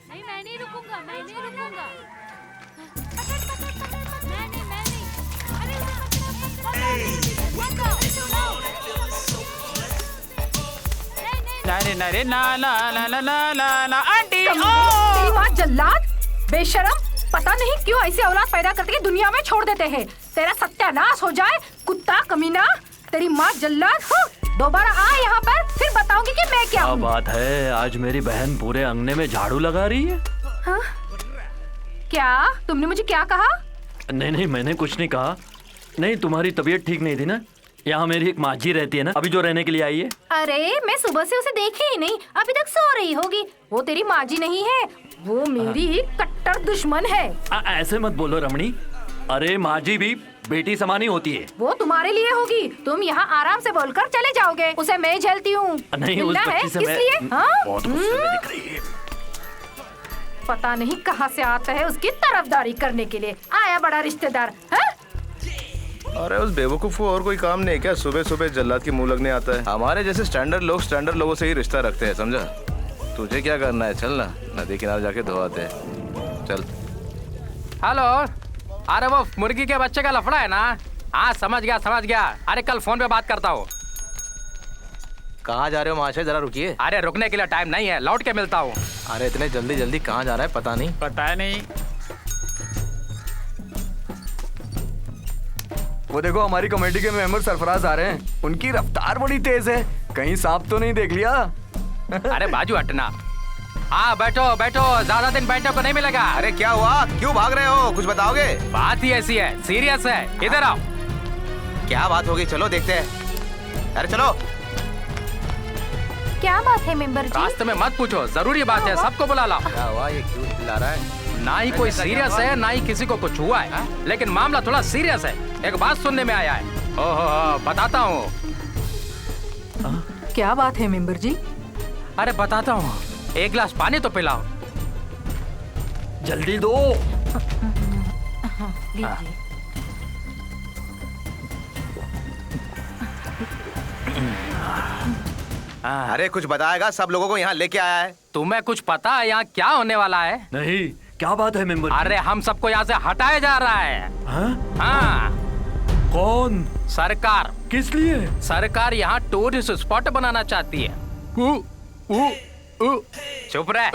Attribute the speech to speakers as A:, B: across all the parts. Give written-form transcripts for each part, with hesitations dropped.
A: नहीं, मैं नहीं रुकूंगा, मैं नहीं रुकूंगा। मैं नहीं। अरे
B: नहीं, ना आंटी।
C: तेरी माँ जल्लाद, बेशरम, पता नहीं क्यों ऐसी औलाद पैदा करके दुनिया में छोड़ देते हैं। तेरा सत्यानाश हो जाए, कुत्ता कमीना। तेरी माँ जल्लाद, दोबारा आ यहाँ पर, फिर बताऊंगी कि मैं क्या हूँ।
D: बात है, आज मेरी बहन पूरे अंगने में झाड़ू लगा रही है।
C: हाँ? क्या तुमने मुझे क्या कहा?
D: नहीं, मैंने कुछ नहीं कहा। नहीं, तुम्हारी तबीयत ठीक नहीं थी ना? यहाँ मेरी एक माजी रहती है ना, अभी जो रहने के लिए आई है।
C: अरे मैं सुबह से उसे देखी ही नहीं, अभी तक सो रही होगी। वो तेरी माजी नहीं है, वो मेरी कट्टर दुश्मन है।
D: ऐसे मत बोलो रमणी। अरे माजी भी बेटी समानी होती है।
C: वो तुम्हारे लिए होगी, तुम यहाँ आराम से बोलकर चले जाओगे, उसे मैं झेलती हूँ।
D: नहीं, उस बच्ची से
C: इसलिए
D: बहुत गुस्से में दिख रही है।
C: पता नहीं कहाँ से आता है उसकी तरफदारी करने के लिए। आया बड़ा रिश्तेदार।
E: अरे उस बेवकूफ को और कोई काम नहीं क्या? सुबह सुबह जल्लाद की मुंह लगने आता है। हमारे जैसे स्टैंडर्ड लोग स्टैंडर्ड लोगों से ही रिश्ता रखते हैं, समझा? तुझे क्या करना है? चल ना, नदी किनारे जाके धोआते हैं। चल।
B: हेलो, अरे वो मुर्गी के बच्चे का लफड़ा है ना? हाँ, समझ गया। अरे कल फोन पे बात करता हूँ।
E: कहाँ जा रहे हो महाशय? जरा रुकिए।
B: अरे रुकने के लिए टाइम नहीं है, लौट के मिलता हूँ।
E: अरे इतने जल्दी कहाँ जा रहा है? पता नहीं।
F: वो देखो, हमारी कमेटी के मेंबर सरफराज आ रहे हैं। उनकी रफ्तार बड़ी तेज है, कहीं सांप तो नहीं देख लिया?
B: अरे बाजू हटना। हाँ बैठो, ज्यादा दिन बैठने को नहीं मिलेगा।
E: अरे क्या हुआ? क्यों भाग रहे हो? कुछ बताओगे?
B: बात ही ऐसी है, सीरियस है। इधर आओ।
E: क्या बात होगी? चलो देखते हैं। अरे चलो।
C: क्या बात है मेंबर जी?
B: रास्ते में मत पूछो, जरूरी बात है, सबको बुला लाओ।
E: क्या हुआ? ये क्यों चिल्ला रहा है?
B: ना ही कोई सीरियस है, ना ही किसी को कुछ हुआ है, लेकिन मामला थोड़ा सीरियस है। एक बात सुनने में आया है। ओहो, बताता हूँ।
C: क्या बात है मेंबर जी?
B: अरे बताता हूँ, एक गिलास पानी तो पिलाओ।
D: जल्दी दो।
C: लीजिए।
E: अरे कुछ बताएगा? सब लोगों को यहाँ लेके आया है।
B: तुम्हें कुछ पता है यहाँ क्या होने वाला है?
D: नहीं, क्या बात है मेंबर?
B: अरे हम सबको यहाँ से हटाया जा रहा है। हाँ।
D: कौन?
B: सरकार।
D: किस लिए?
B: सरकार यहाँ टूरिस्ट स्पॉट बनाना चाहती है। चुप रहे,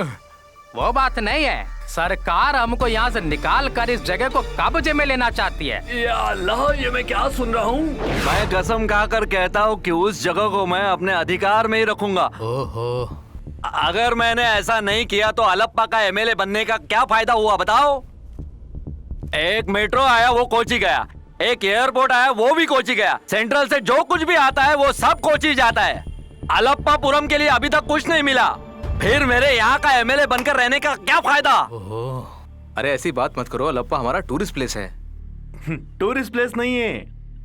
B: वो बात नहीं है। सरकार हमको यहाँ से निकाल कर इस जगह को कब्जे में लेना चाहती है।
D: या अल्लाह, ये मैं क्या सुन रहा हूँ? मैं कसम खाकर कहता हूँ कि उस जगह को मैं अपने अधिकार में ही रखूंगा।
E: ओहो।
D: अगर मैंने ऐसा नहीं किया तो अलप्पा का एमएलए बनने का क्या फायदा हुआ बताओ? एक मेट्रो आया वो कोची गया, एक एयरपोर्ट आया वो भी कोची गया, सेंट्रल से जो कुछ भी आता है वो सब कोची जाता है। अलप्पापुरम के लिए अभी तक कुछ नहीं मिला, फिर मेरे यहाँ का एमएलए बनकर रहने का क्या फायदा?
E: ओहो। अरे ऐसी बात मत करो, अलप्पा हमारा टूरिस्ट प्लेस है।
D: टूरिस्ट प्लेस नहीं है,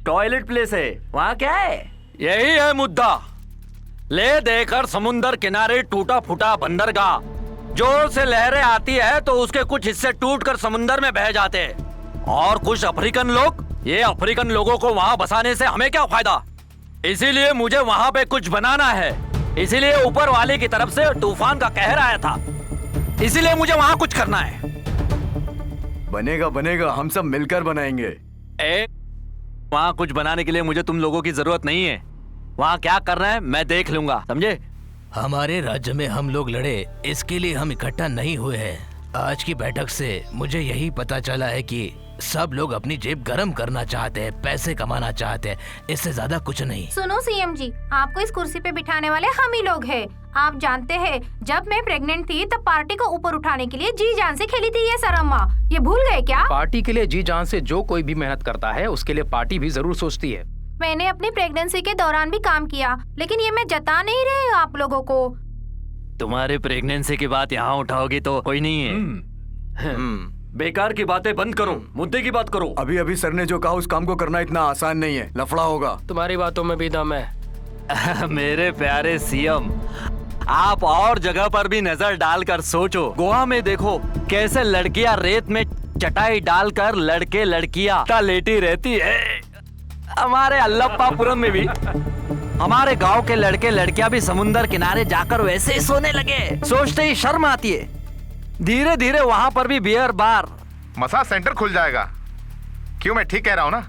D: टॉयलेट प्लेस है। वहाँ क्या है? यही है मुद्दा। ले देकर समुन्दर किनारे टूटा फूटा बंदरगाह, जोर से लहरें आती है तो उसके कुछ हिस्से टूटकर समुन्दर में बह जाते हैं। और कुछ अफ्रीकन लोग, ये अफ्रीकन लोगों को वहाँ बसाने से हमें क्या फायदा? इसीलिए मुझे वहाँ पे कुछ बनाना है। इसीलिए ऊपर वाले की तरफ से तूफान का कहर आया था, इसीलिए मुझे वहाँ कुछ करना है।
F: बनेगा, हम सब मिलकर बनाएंगे।
D: वहाँ कुछ बनाने के लिए मुझे तुम लोगों की जरूरत नहीं है। वहाँ क्या करना है मैं देख लूंगा, समझे?
G: हमारे राज्य में हम लोग लड़े, इसके लिए हम इकट्ठा नहीं हुए हैं। आज की बैठक से मुझे यही पता चला है कि सब लोग अपनी जेब गरम करना चाहते हैं, पैसे कमाना चाहते हैं, इससे ज्यादा कुछ नहीं।
C: सुनो सीएम जी, आपको इस कुर्सी पे बिठाने वाले हम ही लोग हैं। आप जानते हैं, जब मैं प्रेग्नेंट थी तब पार्टी को ऊपर उठाने के लिए जी जान से खेली थी ये सरम्मा। ये भूल गए क्या?
B: पार्टी के लिए जी जान से जो कोई भी मेहनत करता है उसके लिए पार्टी भी जरूर सोचती है।
C: मैंने अपनी प्रेगनेंसी के दौरान भी काम किया, लेकिन ये मैं जता नहीं रही हूँ आप लोगों को।
D: तुम्हारे प्रेगनेंसी की बात यहाँ उठाओगी तो कोई नहीं है। बेकार की बातें बंद करो, मुद्दे की बात करो।
F: अभी सर ने जो कहा उस काम को करना इतना आसान नहीं है, लफड़ा होगा।
B: तुम्हारी बातों में भी दम है।
D: मेरे प्यारे सीएम, आप और जगह पर भी नजर डालकर सोचो। गोवा में देखो कैसे लड़कियां रेत में चटाई डालकर लड़के लड़कियां लेटी रहती है। हमारे अल्लप्पापुरम में भी हमारे गांव के लड़के लड़कियां भी समुंदर किनारे जाकर वैसे ही सोने लगे। सोचते ही शर्म आती है। धीरे धीरे वहां पर भी बियर बार,
H: मसाज सेंटर खुल जाएगा। क्यों, मैं ठीक कह रहा हूँ ना?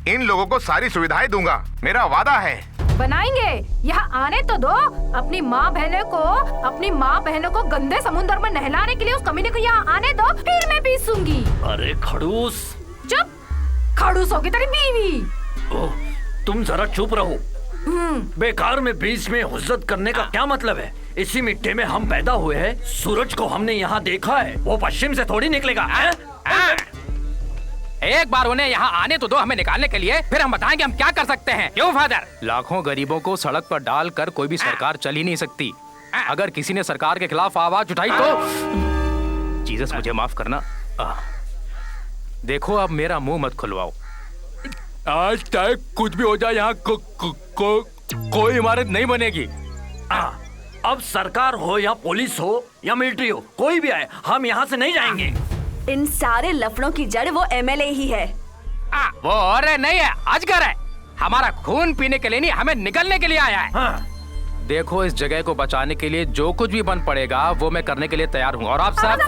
H: इन लोगों को सारी सुविधाएं दूंगा, मेरा वादा है।
C: बनाएंगे, यहाँ आने तो दो। अपनी माँ बहनों को गंदे समुद्र में नहलाने के लिए उस कमीने को यहाँ आने दो, फिर मैं पीसूंगी।
D: अरे खड़ूस।
C: चुप, खड़ूस होगी तेरी बीवी।
D: ओह, तुम जरा चुप रहो। बेकार में बीच में हुज्जत करने का क्या मतलब है? इसी मिट्टी में हम पैदा हुए हैं। सूरज को हमने यहाँ देखा है, वो पश्चिम से थोड़ी निकलेगा।
B: एक बार उन्हें यहाँ आने तो दो हमें निकालने के लिए, फिर हम बताएंगे हम क्या कर सकते हैं। क्यों फादर? लाखों गरीबों को सड़क पर डालकर कोई भी सरकार चल ही नहीं सकती। अगर किसी ने सरकार के खिलाफ आवाज उठाई तो जीसस मुझे माफ करना। देखो अब मेरा मुंह मत खुलवाओ। आज तक कुछ भी हो जाए यहाँ कोई इमारत नहीं बनेगी।
D: अब सरकार हो या पुलिस हो या मिलिट्री हो, कोई भी आए, हम यहाँ से नहीं जाएंगे।
I: इन सारे लफड़ों की जड़ वो एमएलए ही है।
B: वो और नहीं है, अजगर है। हमारा खून पीने के लिए नहीं, हमें निकलने के लिए आया है। देखो इस जगह को बचाने के लिए जो कुछ भी बन पड़ेगा वो मैं करने के लिए तैयार हूँ। और आप सब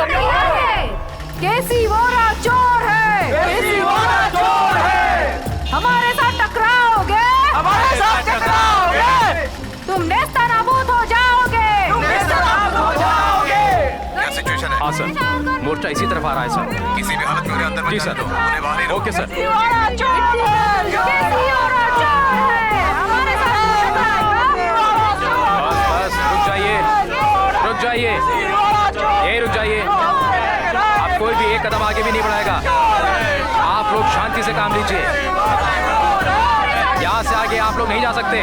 C: केसी वोरा चोर है, केसी वोरा चोर है। हमारे साथ टकराओगे,
D: हमारे साथ टकराओगे,
C: तुम नेस्तनाबूद हो जाओगे,
E: क्या सिचुएशन है?
B: हाँ सर, मोर्चा इसी तरफ आ रहा है सर।
E: किसी भी हालत में उन्हें अंदर मत
B: जी
E: जाने
B: सर।
E: दो। उन्हें बाहर ही रखो।
B: Okay sir.
C: केसी वोरा चोर है, हमारे साथ
B: बस रुक जाइए, रुक जाइए, ये रुक जाइए। अब कोई भी एक कदम आगे भी नहीं बढ़ाएगा। आप लोग शांति से काम लीजिए। यहाँ से आगे आप लोग नहीं जा सकते।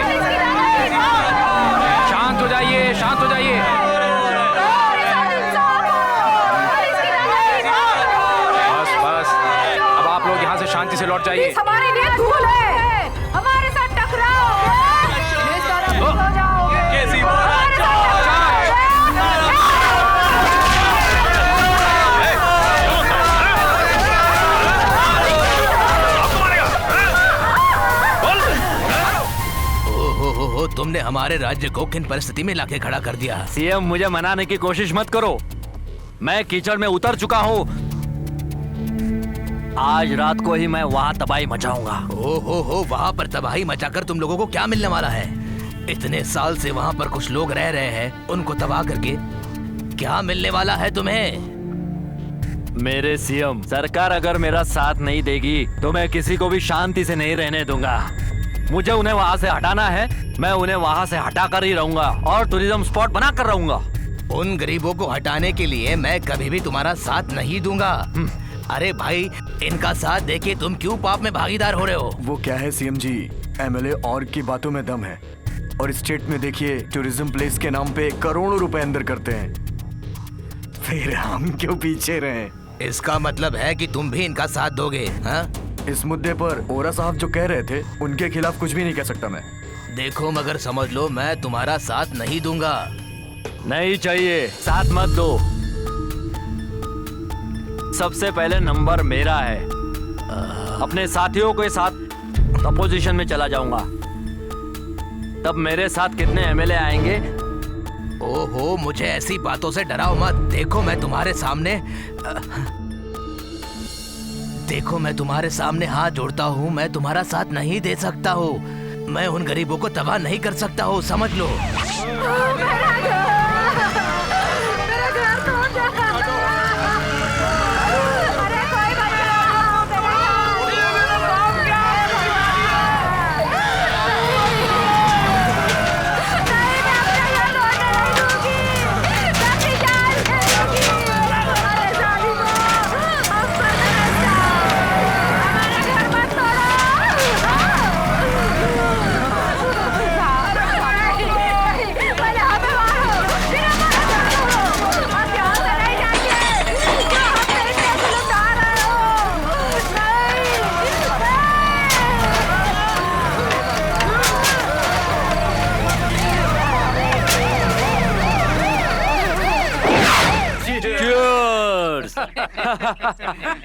B: शांत हो जाइए, शांत हो जाइए। बस बस, अब आप लोग यहाँ से शांति से लौट जाइए।
C: हमारे लिए धूल है, हमारे साथ टकराओगे, नेस्तनाबूद हो जाओगे।
E: केसी वोरा चोर है।
G: हो, तुमने हमारे राज्य को किन परिस्थिति में लाके खड़ा कर दिया।
D: सीएम मुझे मनाने की कोशिश मत करो, मैं कीचड़ में उतर चुका हूँ। आज रात को ही मैं वहाँ तबाही मचाऊंगा।
G: हो, वहाँ पर तबाही मचाकर तुम लोगों को क्या मिलने वाला है? इतने साल से वहाँ पर कुछ लोग रह रहे हैं, उनको तबाह करके क्या मिलने वाला है तुम्हें?
D: मेरे सीएम, सरकार अगर मेरा साथ नहीं देगी तो मैं किसी को भी शांति से नहीं रहने दूंगा। मुझे उन्हें वहाँ से हटाना है, मैं उन्हें वहाँ से हटा कर ही रहूंगा और टूरिज्म स्पॉट बना कर रहूंगा।
G: उन गरीबों को हटाने के लिए मैं कभी भी तुम्हारा साथ नहीं दूंगा। अरे भाई, इनका साथ देके तुम क्यों पाप में भागीदार हो रहे हो?
F: वो क्या है सीएम जी, एमएलए और की बातों में दम है, और स्टेट में देखिए टूरिज्म प्लेस के नाम पे करोड़ों रुपए अंदर करते हैं, फिर हम क्यों पीछे रहे?
G: इसका मतलब है कि तुम भी इनका साथ दोगे? हाँ?
F: इस मुद्दे पर ओरा साहब जो कह रहे थे उनके खिलाफ कुछ भी नहीं कह सकता मैं।
G: देखो मगर समझ लो, मैं तुम्हारा साथ नहीं दूंगा।
D: नहीं चाहिए, साथ मत दो। सबसे पहले नंबर मेरा है। अपने साथियों के साथ अपोजिशन में चला जाऊंगा, तब मेरे साथ कितने एमएलए आएंगे?
G: ओहो, मुझे ऐसी बातों से डराओ मत। देखो मैं तुम्हारे सामने हाथ जोड़ता हूँ, मैं तुम्हारा साथ नहीं दे सकता हूँ। मैं उन गरीबों को तबाह नहीं कर सकता हूँ, समझ लो।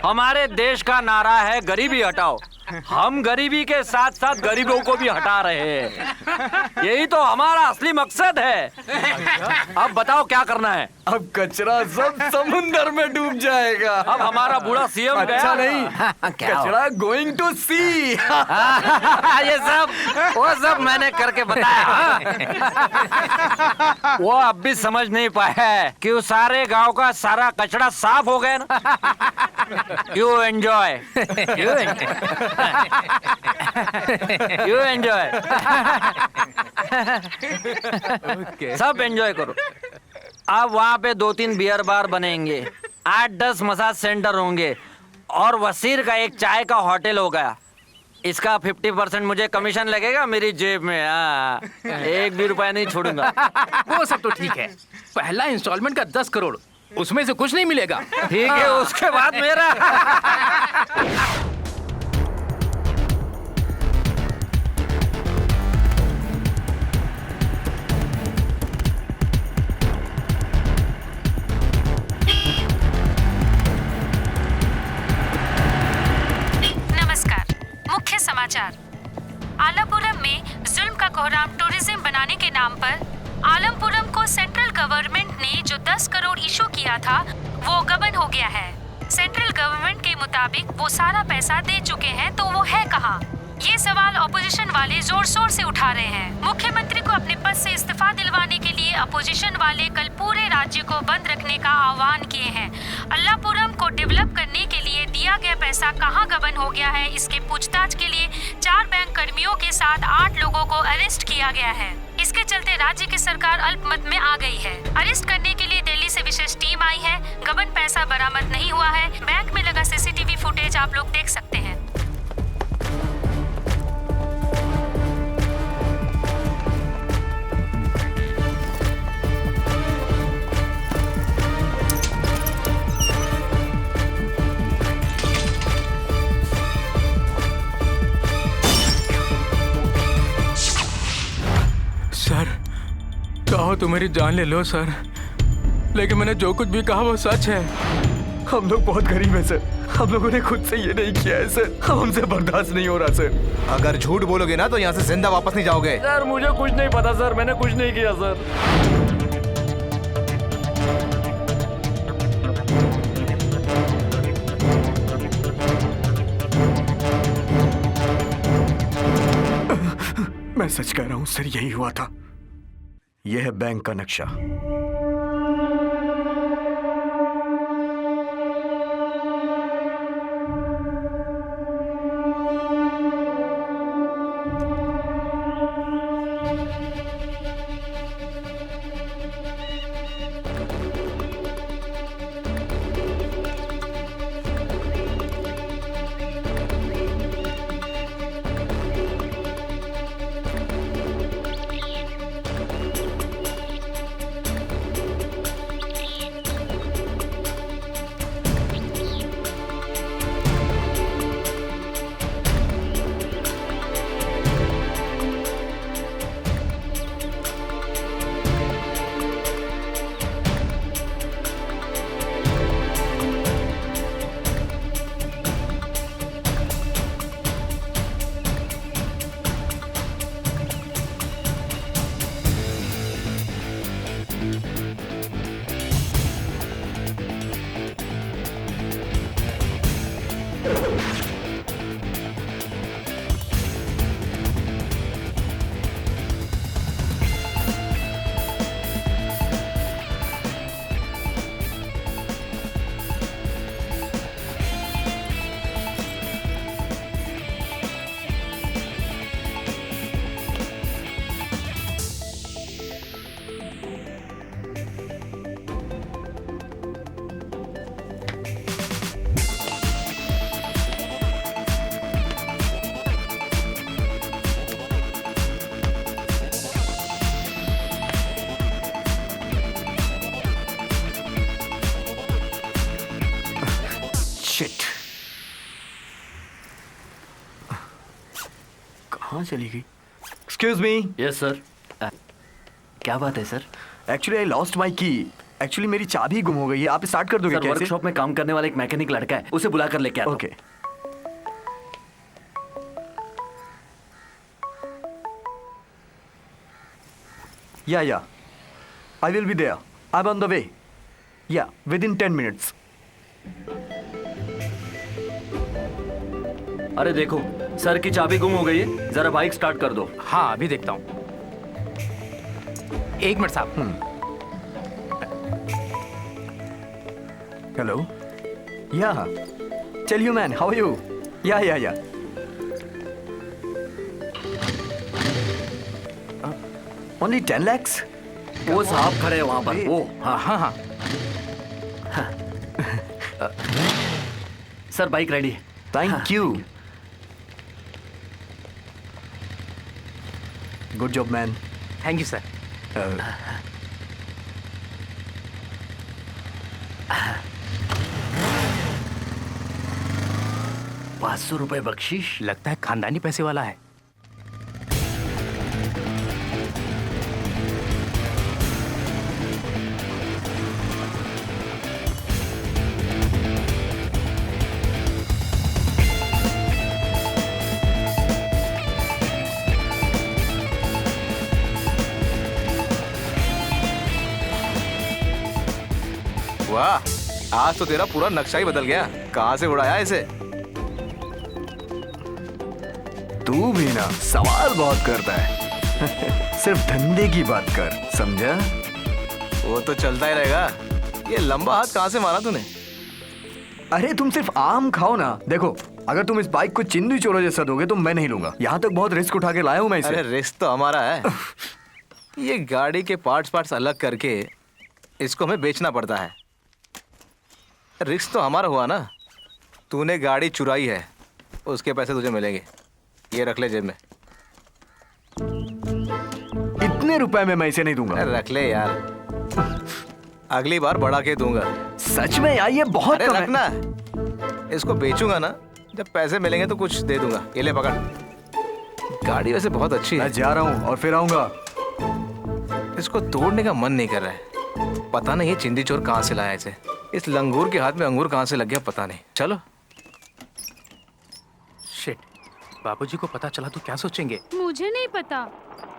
D: हमारे देश का नारा है गरीबी हटाओ, हम गरीबी के साथ साथ गरीबों को भी हटा रहे हैं। यही तो हमारा असली मकसद है। अब बताओ क्या करना है?
F: अब कचरा सब समुंदर में डूब जाएगा।
D: अब हमारा बूढ़ा सीएम
F: अच्छा नहीं, कचरा गोइंग टू सी।
D: ये वो सब मैंने करके बताया। वो अब भी समझ नहीं पाया है कि उस सारे गांव का सारा कचरा साफ हो गया ना। यू एंजॉय, यू एंजॉय, सब एंजॉय करो। अब वहाँ पे 2-3 बियर बार बनेंगे, 8-10 मसाज सेंटर होंगे और वसीर का एक चाय का होटल होगा। इसका 50% मुझे कमीशन लगेगा मेरी जेब में। हाँ, 1 भी रुपया नहीं छोड़ूंगा।
B: वो सब तो ठीक है, पहला इंस्टॉलमेंट का 10 करोड़, उसमें से कुछ नहीं मिलेगा।
D: ठीक है, उसके बाद मेरा।
A: मुख्य समाचार। आलमपुरम में जुल्म का कोहराम टूरिज्म बनाने के नाम पर आलमपुरम को सेंट्रल गवर्नमेंट ने जो 10 करोड़ इशू किया था वो गबन हो गया है। सेंट्रल गवर्नमेंट के मुताबिक वो सारा पैसा दे चुके हैं, तो वो है कहाँ? ये सवाल अपोजिशन वाले जोर शोर से उठा रहे हैं। मुख्यमंत्री को अपने पद से इस्तीफा दिलवाने के लिए अपोजिशन वाले कल पूरे राज्य को बंद रखने का आह्वान किए हैं। अल्लापुरम को डेवलप करने के लिए दिया गया पैसा कहां गबन हो गया है, इसके पूछताछ के लिए 4 बैंक कर्मियों के साथ 8 लोगों को अरेस्ट किया गया है। इसके चलते राज्य की सरकार अल्पमत में आ गई है। अरेस्ट करने के लिए दिल्ली से विशेष टीम आई है। गबन पैसा बरामद नहीं हुआ है। बैंक में लगा CCTV फुटेज आप लोग देख सकते हैं।
B: सर, चाहो तो मेरी जान ले लो सर, लेकिन मैंने जो कुछ भी कहा वो सच है।
F: हम लोग बहुत गरीब हैं सर, हम लोगों ने खुद से ये नहीं किया है सर, हमसे बर्दाश्त नहीं हो रहा सर।
E: अगर झूठ बोलोगे ना तो यहाँ से जिंदा वापस नहीं जाओगे।
D: सर मुझे कुछ नहीं पता सर, मैंने कुछ नहीं किया सर।
F: मैं सच कह रहा हूँ सर, यही हुआ था। यह है बैंक का नक्शा। कहाँ चली गई? Excuse me.
D: Yes sir. क्या बात है sir?
F: Actually I lost my की। एक्चुअली मेरी चाबी गुम हो गई है, आप स्टार्ट कर दोगे?
D: सर वर्कशॉप में काम करने वाला एक मैकेनिक लड़का है, उसे बुला कर लेके आओ।
F: Okay. Yeah. I will be there. I'm on the way. Yeah, within 10 minutes.
D: अरे देखो, सर की चाबी गुम हो गई है, जरा बाइक स्टार्ट कर दो।
B: हाँ अभी देखता हूँ। एक मिनट साहब।
F: Hello? Yeah. Tell you, man, how are you? Yeah. Only 10 lakhs?
D: वो साहब खड़े हैं वहाँ पर, वो।
B: हाँ।
D: सर बाइक रेडी है।
F: Thank you. Good job, man.
B: Thank you sir.
D: ₹500 बख्शीश।
B: लगता है खानदानी पैसे वाला है।
E: वाह, आज तो तेरा पूरा नक्शा ही बदल गया। कहाँ से उड़ाया इसे?
F: तू भी ना सवाल बहुत करता है। सिर्फ धंधे की बात कर, समझा?
E: वो तो चलता ही रहेगा। ये लंबा हाथ कहाँ से मारा तूने?
F: अरे तुम सिर्फ आम खाओ ना। देखो, अगर तुम इस बाइक को चिंदी चोरों जैसा दोगे तो मैं नहीं लूंगा। यहाँ तक बहुत रिस्क उठा के लाया हूँ मैं इसे।
E: अरे रिस्क तो हमारा है। ये गाड़ी के पार्ट्स अलग करके इसको हमें बेचना पड़ता है। रिस्क तो हमारा हुआ ना। तूने गाड़ी चुराई है, उसके पैसे तुझे मिलेंगे। ये रख ले जेब में।
F: इतने रुपए में मैं इसे नहीं दूंगा।
E: अरे रख ले यार, अगली बार बढ़ा के दूंगा।
F: सच में यार, ये बहुत
E: अरे
F: कम है।
E: रखना, इसको बेचूंगा ना, जब पैसे मिलेंगे तो कुछ दे दूंगा। ये ले पकड़। गाड़ी वैसे बहुत अच्छी है।
F: मैं जा रहा हूँ और फिर आऊंगा।
E: इसको तोड़ने का मन नहीं कर रहा है। पता नहीं ये चिंदी चोर कहाँ से लाया इसे। इस लंगूर के हाथ में अंगूर कहाँ से लग गया पता नहीं। चलो।
B: शिट, बाबूजी को पता चला तो क्या सोचेंगे?
A: मुझे नहीं पता,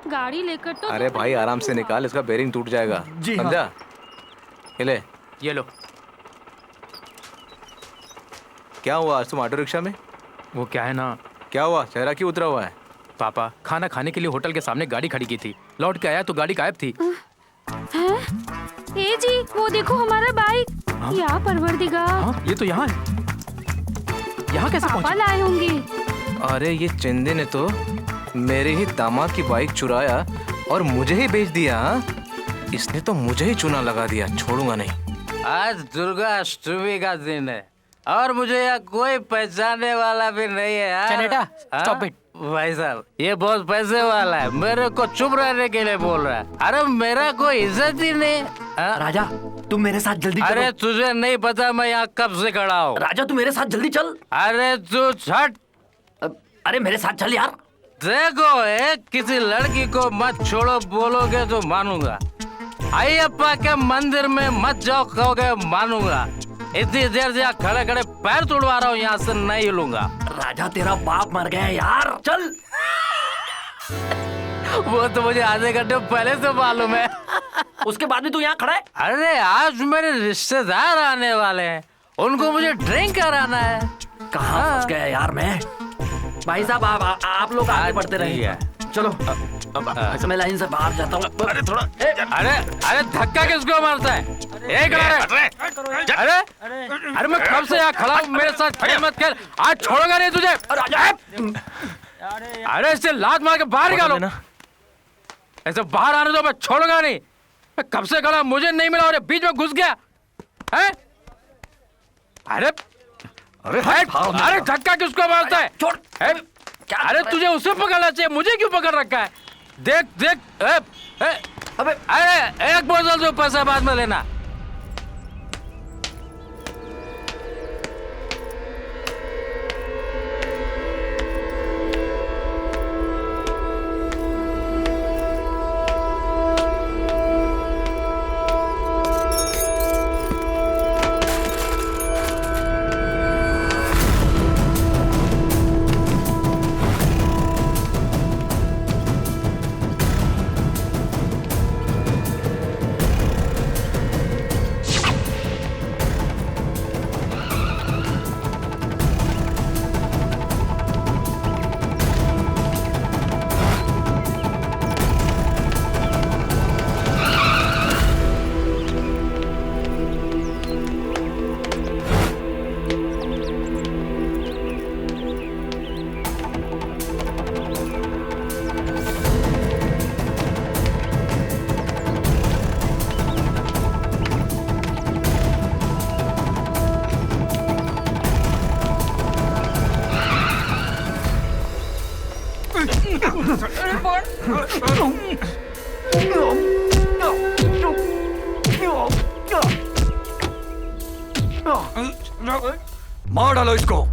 A: गाड़ी लेकर तो।
E: अरे भाई आराम से निकाल, इसका बेरिंग टूट जाएगा।
F: जी हाँ।
E: समझा? ये ले।
B: ये लो।
E: क्या हुआ आज तुम ऑटो रिक्शा में?
B: वो क्या है ना,
E: क्या हुआ, चेहरा क्यों उतरा हुआ है?
B: पापा खाना खाने के लिए होटल के सामने गाड़ी खड़ी की थी, लौट के आया तो गाड़ी गायब थी।
A: ए जी, वो देखो हमारा बाइक। या परवरदिगार,
B: हाँ, ये तो यहाँ है। यहाँ कैसे
A: पापा
B: पहुंची?
A: लाए होंगे।
E: अरे ये चिंदे ने तो मेरे ही दामाद की बाइक चुराया और मुझे ही बेच दिया। हाँ? इसने तो मुझे ही चूना लगा दिया, छोड़ूंगा नहीं।
J: आज दुर्गा अष्टमी का दिन है और मुझे यहाँ कोई पहचानने वाला भी नहीं है यार।
B: चनेटा,
J: हाँ?
B: stop it।
J: भाई साहब, ये बहुत पैसे वाला है, मेरे को चुप रहने के लिए बोल रहा है। अरे मेरा कोई इज्जत ही नहीं। हाँ?
D: राजा, तुम मेरे साथ जल्दी चलो।
J: अरे तुझे नहीं पता मैं यहाँ कब से खड़ा हूँ।
D: राजा तू मेरे साथ जल्दी चल।
J: अरे तू छट।
D: अरे मेरे साथ चल यार।
J: देखो किसी लड़की को मत छोड़ो बोलोगे तो मानूंगा, अयप्पा के मंदिर में मत जाओ कहोगे मानूंगा। इतनी देर से यहाँ खड़े खड़े पैर तोड़वा रहा हूँ, यहाँ से नहीं हिलूंगा।
D: राजा तेरा बाप मर गया यार, चल।
J: वो तो मुझे आधे घंटे पहले से मालूम है।
D: उसके बाद भी तू यहाँ खड़ा है?
J: अरे आज मेरे रिश्तेदार आने वाले हैं, उनको मुझे ड्रिंक कराना है।
D: कहाँ फंस गया यार मैं। भाई साहब आप लोग आगे बढ़ते रहिए। चलो मैं लाइन से बाहर जाता हूँ।
E: अरे थोड़ा।
J: अरे धक्का किसको मारता है? अरे मैं कब से यहाँ खड़ा हूँ, मेरे साथ खेल मत खेल। आज छोड़ूंगा नहीं तुझे। अरे इससे लात मार के बाहर निकालो। ऐसे बाहर आने दो, मैं छोड़ूंगा नहीं। मैं कब से खड़ा, मुझे नहीं मिला और बीच में घुस गया है। अरे धक्का किसको मारता है?
D: छोड़।
J: अरे तुझे उसे पकड़ना चाहिए, मुझे क्यों पकड़ रखा है? देख अबे अरे एक बोतल जो पैसा बाद में लेना।
F: मार डालो इसको।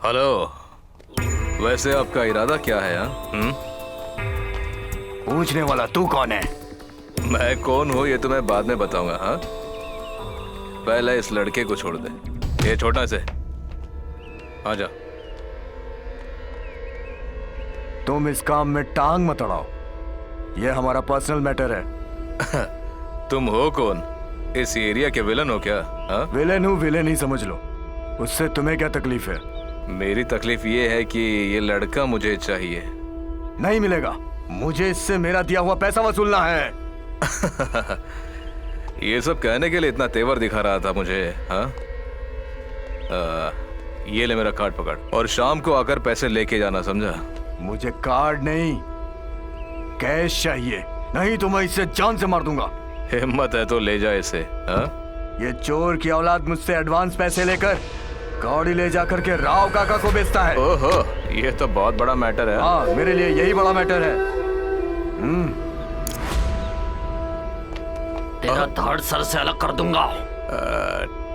E: हेलो, वैसे आपका इरादा क्या है?
F: पूछने वाला तू कौन है?
E: मैं कौन हूँ ये तो मैं बाद में बताऊंगा। हाँ, पहले इस लड़के को छोड़ दे। ये छोटा से आ जा।
F: तुम इस काम में टांग मत अड़ाओ, ये हमारा पर्सनल मैटर है।
E: तुम हो कौन? इस एरिया के विलन हो क्या? हाँ?
F: विलेन हूँ, विलेन ही समझ लो। उससे तुम्हें क्या तकलीफ है?
E: मेरी तकलीफ ये है कि ये लड़का मुझे चाहिए।
F: नहीं मिलेगा, मुझे इससे मेरा दिया हुआ पैसा वसूलना है।
E: ये सब कहने के लिए इतना तेवर दिखा रहा था मुझे? हाँ, ये ले मेरा कार्ड पकड़ और शाम को आकर पैसे लेके जाना, समझा?
F: मुझे कार्ड नहीं, कैश चाहिए, नहीं तो मैं इससे जान से मार दूंगा।
E: हिम्मत है तो ले जा इसे। हाँ?
F: ये चोर की औलाद मुझसे एडवांस पैसे लेकर गाड़ी ले जाकर के राव काका को बेचता है।
E: ओहो, ये तो बहुत बड़ा मैटर है।
F: हाँ, मेरे लिए यही बड़ा मैटर है।
D: तेरा धड़ सर से अलग कर दूंगा।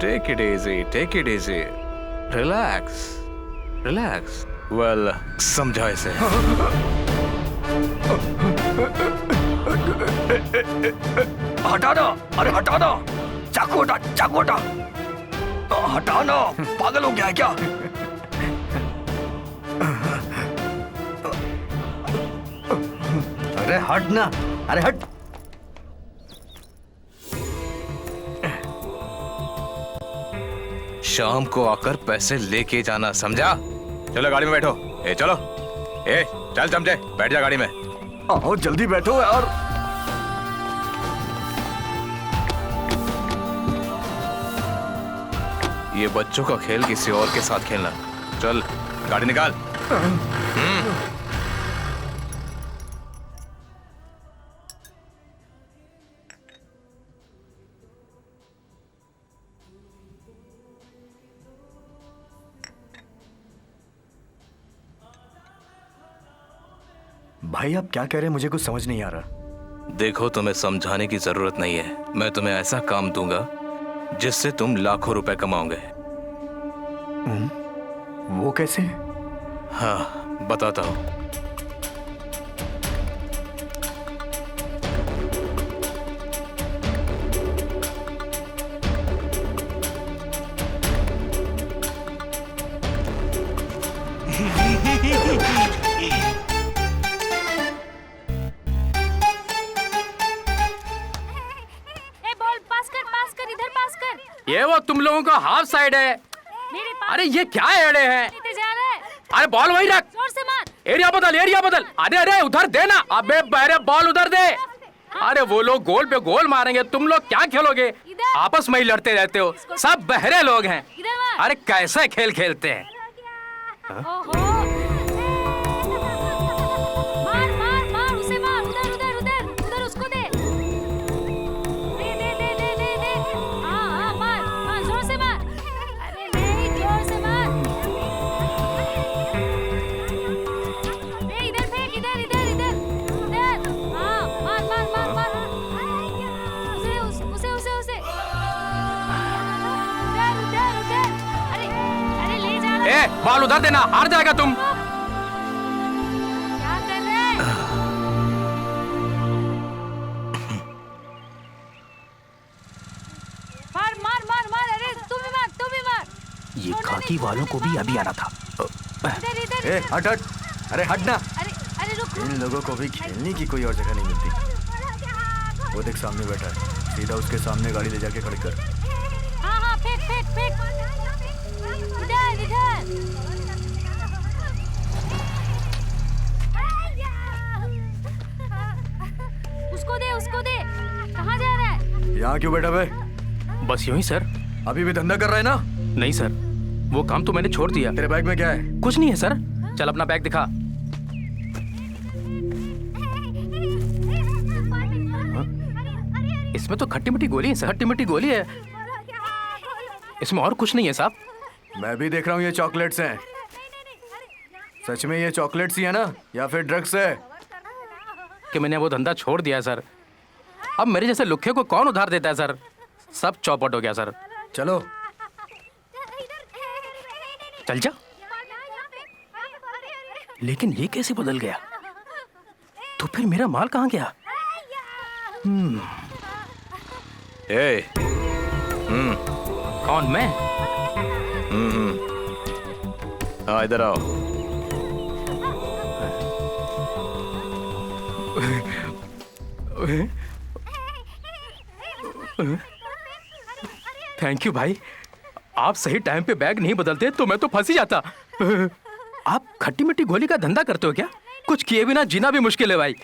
E: Take it easy, take it easy, relax relax. Well, समझा इसे।
F: हटा दो, अरे हटा दो, चाकू हटा, चाकू हटा, हटा ना, पागल हो गया है क्या?
D: अरे हट ना, अरे हट।
E: शाम को आकर पैसे लेके जाना, समझा? चलो गाड़ी में बैठो। ए चलो, ए चल चमचे, बैठ जा गाड़ी में।
F: आओ जल्दी बैठो यार।
E: ये बच्चों का खेल किसी और के साथ खेलना। चल गाड़ी निकाल।
F: भाई आप क्या कह रहे हैं, मुझे कुछ समझ नहीं आ रहा।
E: देखो, तुम्हें समझाने की जरूरत नहीं है। मैं तुम्हें ऐसा काम दूंगा जिससे तुम लाखों रुपए कमाओगे।
F: वो कैसे?
E: हाँ, बताता हूँ।
B: ये वो तुम लोगों का हाफ साइड है। अरे ये क्या एड़े हैं? अरे बॉल वहीं रख,
A: जोर से मार।
B: एरिया बदल, एरिया बदल। अरे अरे उधर देना, अबे बहरे बॉल उधर दे। अरे वो लोग गोल पे गोल मारेंगे, तुम लोग क्या खेलोगे? आपस में ही लड़ते रहते हो, सब बहरे लोग हैं। अरे कैसे खेल खेलते हैं?
A: ओहो, मार मार मार, उसे मार, उधर उधर उधर उधर उसको दे। दे दे दे दे दे दे। हाँ हाँ, मार मार, जोर से मार। अरे नहीं, जोर से मार। दे, इधर फेंक, इधर इधर इधर इधर। हाँ, मार मार मार मार। उसे उसे उसे उसे। उधर उधर उधर। अरे अरे ले जा रहा।
B: ए बॉल उधर देना, हार जाएगा तुम।
A: क्या कर रहे हैं? मार मार मार मार, अरे तू भी मार।
B: खाकी वालों को भी अभी आना था।
A: इधर इधर
F: ए हट हट, अरे हट ना।
A: अरे अरे रुक
F: इन लोगों को भी खेलने की कोई और जगह नहीं मिलती। वो देख सामने बैठा है, सीधा उसके सामने गाड़ी ले जाके खड़ी कर।
A: हाँ हाँ फेंक फेंक फेंक इधर इधर उसको दे कहाँ जा रहा है?
F: यहाँ क्यों बैठा बे?
B: बस यूं ही सर।
F: अभी भी धंधा कर रहा है ना?
B: नहीं सर, वो काम तो मैंने छोड़ दिया।
F: तेरे बैग में क्या है?
B: कुछ नहीं है सर। चल अपना बैग दिखा। इसमें तो खट्टी मीठी गोली है सर, खट्टी मीठी गोली है। इसमें और कुछ नहीं है साहब।
F: मैं भी देख रहा हूँ ये चॉकलेट्स हैं। सच में ये चॉकलेट्स ही है ना, या फिर ड्रग्स है?
B: कि मैंने वो धंधा छोड़ दिया है सर। अब मेरे जैसे लुखे को कौन उधार देता है सर? सब चौपट हो गया सर।
F: चलो
B: चल जा। लेकिन ये कैसे बदल गया? तो फिर मेरा माल कहाँ गया?
E: ए,
B: कौन मैं?
E: हाँ इधर आओ।
B: थैंक यू भाई। आप सही टाइम पे बैग नहीं बदलते तो मैं तो फंस ही जाता। आप खट्टी मिट्टी गोली का धंधा करते हो क्या? कुछ किए बिना जीना भी मुश्किल है भाई।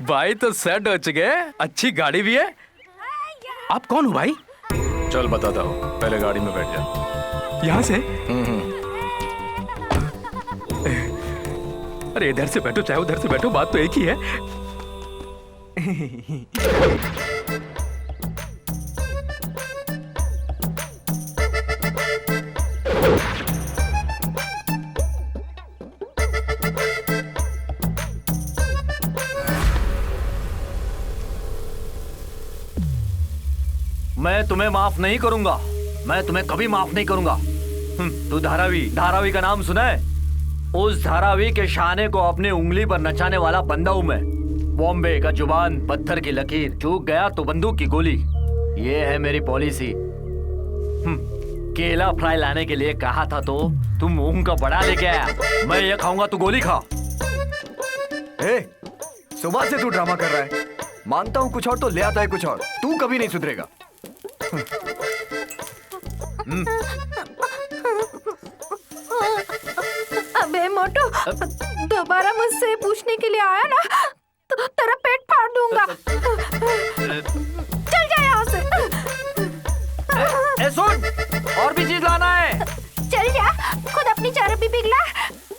B: भाई तो सेट हो चुके, अच्छी गाड़ी भी है। आप कौन हो भाई?
E: चल बताता हूँ, पहले गाड़ी में बैठ जा।
B: यहाँ से? अरे इधर से बैठो चाहे उधर से बैठो, बात तो एक ही है।
D: मैं तुम्हें माफ नहीं करूंगा, मैं तुम्हें कभी माफ नहीं करूंगा। तू धारावी का नाम सुना है? उस धारावी के शाने को अपने उंगली पर नचाने वाला बंदा हूं मैं। बॉम्बे का जुबान, पत्थर की लकीर, चूक गया तो बंदूक की गोली। ये है मेरी पॉलिसी। केला फ्राई लाने के लिए कहा था तो तुम मूंग का बड़ा लेके आया। मैं ये खाऊंगा, तू गोली खा।
F: सुबह से तू ड्रामा कर रहा है। मानता हूँ कुछ और तो ले आता है कुछ और। तू कभी नहीं सुधरेगा।
C: अबे मोटू, दोबारा मुझसे पूछने के लिए आया ना तो तेरा पेट फाड़ दूंगा। चल जा यहाँ से।
D: सुन, और भी चीज लाना है।
C: चल जा, खुद अपनी चर्बी पिघला।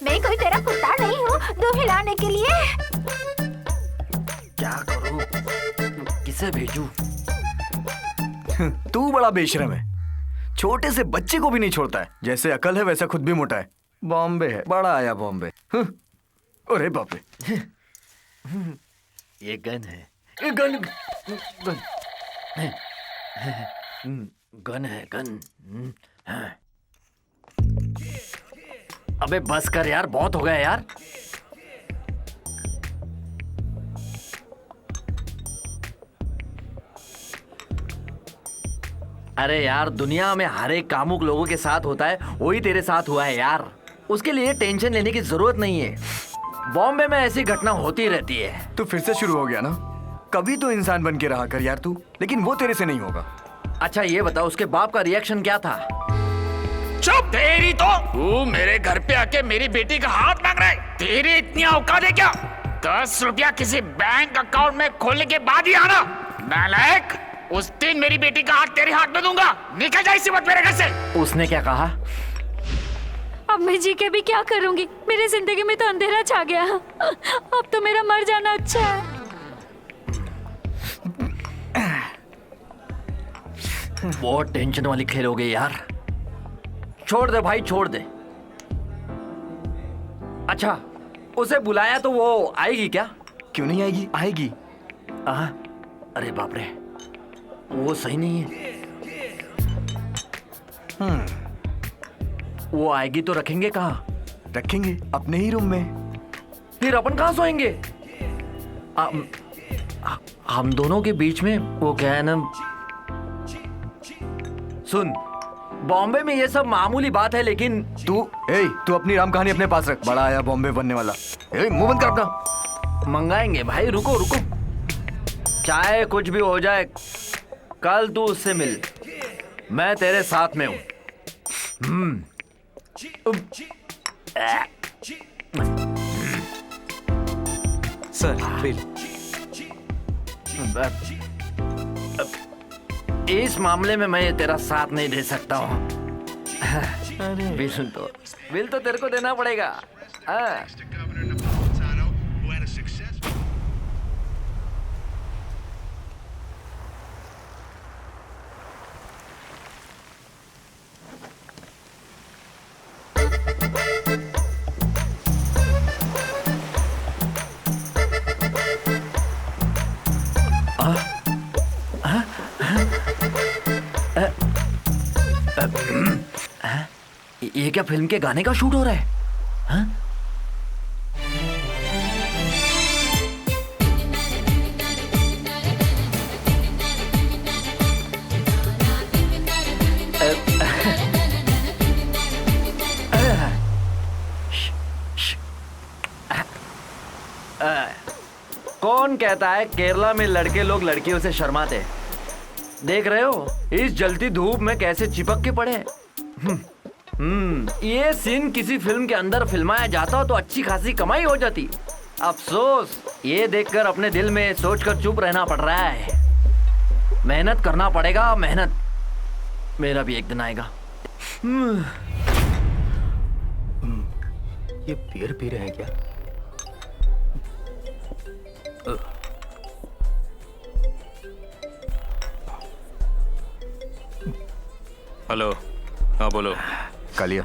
C: मैं कोई तेरा कुत्ता नहीं हूँ दूध हिलाने के लिए।
D: क्या करूँ, किसे भेजूं?
F: तू बड़ा बेशरम है, छोटे से बच्चे को भी नहीं छोड़ता है। जैसे अकल है वैसा खुद भी मोटा है। बॉम्बे है, बड़ा आया बॉम्बे। अरे बाप रे,
D: ये गन है। गन गन है, गन। अबे बस कर यार, बहुत हो गया यार। अरे यार, दुनिया में हर एक कामुक लोगों के साथ होता है, वही तेरे साथ हुआ है यार। उसके लिए टेंशन लेने की जरूरत नहीं है। बॉम्बे में ऐसी घटना होती रहती है।
F: तू फिर से शुरू हो गया ना। कभी तो इंसान बन के रहा कर यार तू, लेकिन वो तेरे से नहीं होगा।
D: अच्छा ये बता, उसके बाप का रिएक्शन क्या था?
K: चुप! तेरी तो तू मेरे घर पे आके मेरी बेटी का हाथ मांग रहा है। तेरी इतनी औकात है क्या? 10 रुपया किसी बैंक अकाउंट में खोलने के बाद ही आना। नालायक! उस दिन मेरी बेटी का हाथ तेरे हाथ में दूंगा। निकल जा इसी वक्त मेरे घर से।
D: उसने क्या कहा?
A: अब मैं जी के भी क्या करूंगी? मेरी जिंदगी में तो अंधेरा छा गया। अब तो मेरा मर जाना अच्छा है।
D: बहुत टेंशन वाली खेल हो गई यार। छोड़ दे भाई, छोड़ दे। अच्छा, उसे बुलाया तो वो आएगी क्या?
F: क्यों नहीं आएगी, आएगी।
D: अरे बाप रे, वो सही नहीं है। वो आएगी तो रखेंगे कहाँ?
F: रखेंगे अपने ही रूम में।
D: फिर अपन कहाँ सोएंगे? हम दोनों के बीच में वो क्या है ना। सुन, बॉम्बे में ये सब मामूली बात है, लेकिन
F: तू अपनी राम कहानी अपने पास रख। बड़ा आया बॉम्बे बनने वाला। मुंह बंद कर अपना।
D: मंगाएंगे भाई, रुको रुको। चाहे कुछ भी हो जाए, कल तू उससे मिल, मैं तेरे साथ में हूं।
F: Sir bill.
D: इस मामले में मैं तेरा साथ नहीं दे सकता हूँ। बिल तो तेरे को देना पड़ेगा। ये क्या फिल्म के गाने का शूट हो रहा है? हाँ? कौन कहता है केरला में लड़के लोग लड़कियों से शर्माते? देख रहे हो इस जलती धूप में कैसे चिपक के पड़े हैं। ये सीन किसी फिल्म के अंदर फिल्माया जाता हो तो अच्छी खासी कमाई हो जाती। अफसोस ये देखकर अपने दिल में सोचकर चुप रहना पड़ रहा है। मेहनत करना पड़ेगा, मेहनत। मेरा भी एक दिन आएगा।
B: ये बियर पी रहे हैं क्या?
E: हेलो, हाँ बोलो।
F: कालिया,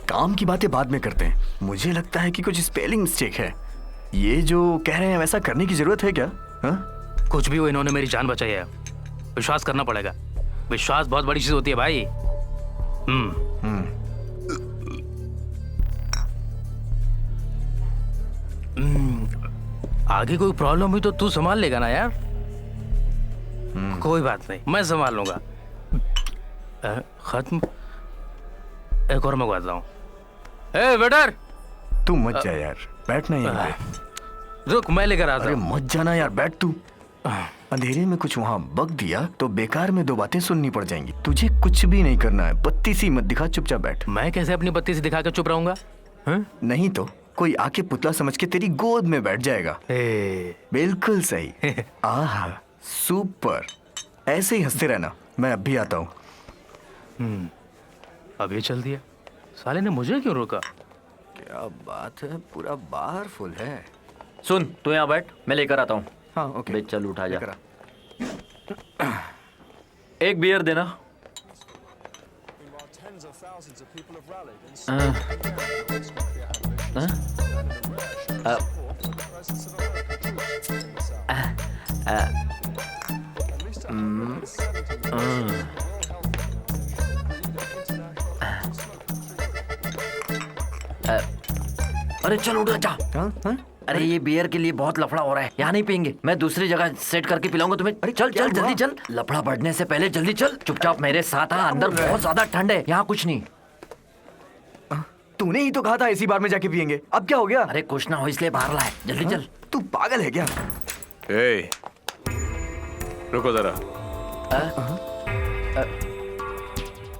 F: काम की बातें बाद में करते हैं। मुझे लगता है कि कुछ स्पेलिंग मिस्टेक है। ये जो कह रहे हैं वैसा करने की जरूरत है क्या? हा?
B: कुछ भी हो, इन्होंने मेरी जान बचाई है। विश्वास करना पड़ेगा। विश्वास बहुत बड़ी चीज होती है भाई। आगे कोई प्रॉब्लम हुई तो तू संभाल लेगा ना यार? कोई बात नहीं, मैं संभाल लूंगा। खत्म। एक और मंगवाता हूँ। ए वेटर,
F: तू मत जा यार, बैठना यहाँ पे।
B: रुक, मैं लेकर आता
F: हूँ।
B: अरे
F: मत जाना यार, बैठ तू। अंधेरे में कुछ वहाँ बक दिया तो बेकार में 2 बातें सुननी पड़ जाएंगी। तुझे कुछ भी नहीं करना है, बत्ती सी मत दिखा, चुपचाप बैठ।
B: मैं कैसे अपनी बत्ती से दिखाकर चुप रहूंगा?
F: नहीं तो कोई आके पुतला समझ के तेरी गोद में बैठ जाएगा। बिल्कुल सही। आहा, सुपर। ऐसे ही हंसते रहना, मैं अब भी आता हूँ।
B: अभी चल दिया। साले ने मुझे क्यों रोका?
F: क्या बात है, पूरा बार फुल है।
D: सुन, तू यहाँ बैठ, मैं लेकर आता हूँ।
F: हाँ ओके।
D: बे चल, उठा जा। एक बियर देना। अरे चल उठ जा। अरे ये बियर के लिए बहुत लफड़ा हो रहा है, यहाँ नहीं पियेंगे। मैं दूसरी जगह सेट करके पिलाऊंगा तुम्हें। अरे चल चल जल्दी चल, लफड़ा बढ़ने से पहले जल्दी चल। चुपचाप मेरे साथ आ, अंदर बहुत ज्यादा ठंड है, यहाँ कुछ नहीं।
F: तूने ही तो कहा था इसी बार में जाके पियेंगे, अब क्या हो गया?
D: अरे कुछ ना हो इसलिए बाहर लाए, जल्दी चल।
F: तू पागल है क्या?
E: ए, रुको जरा।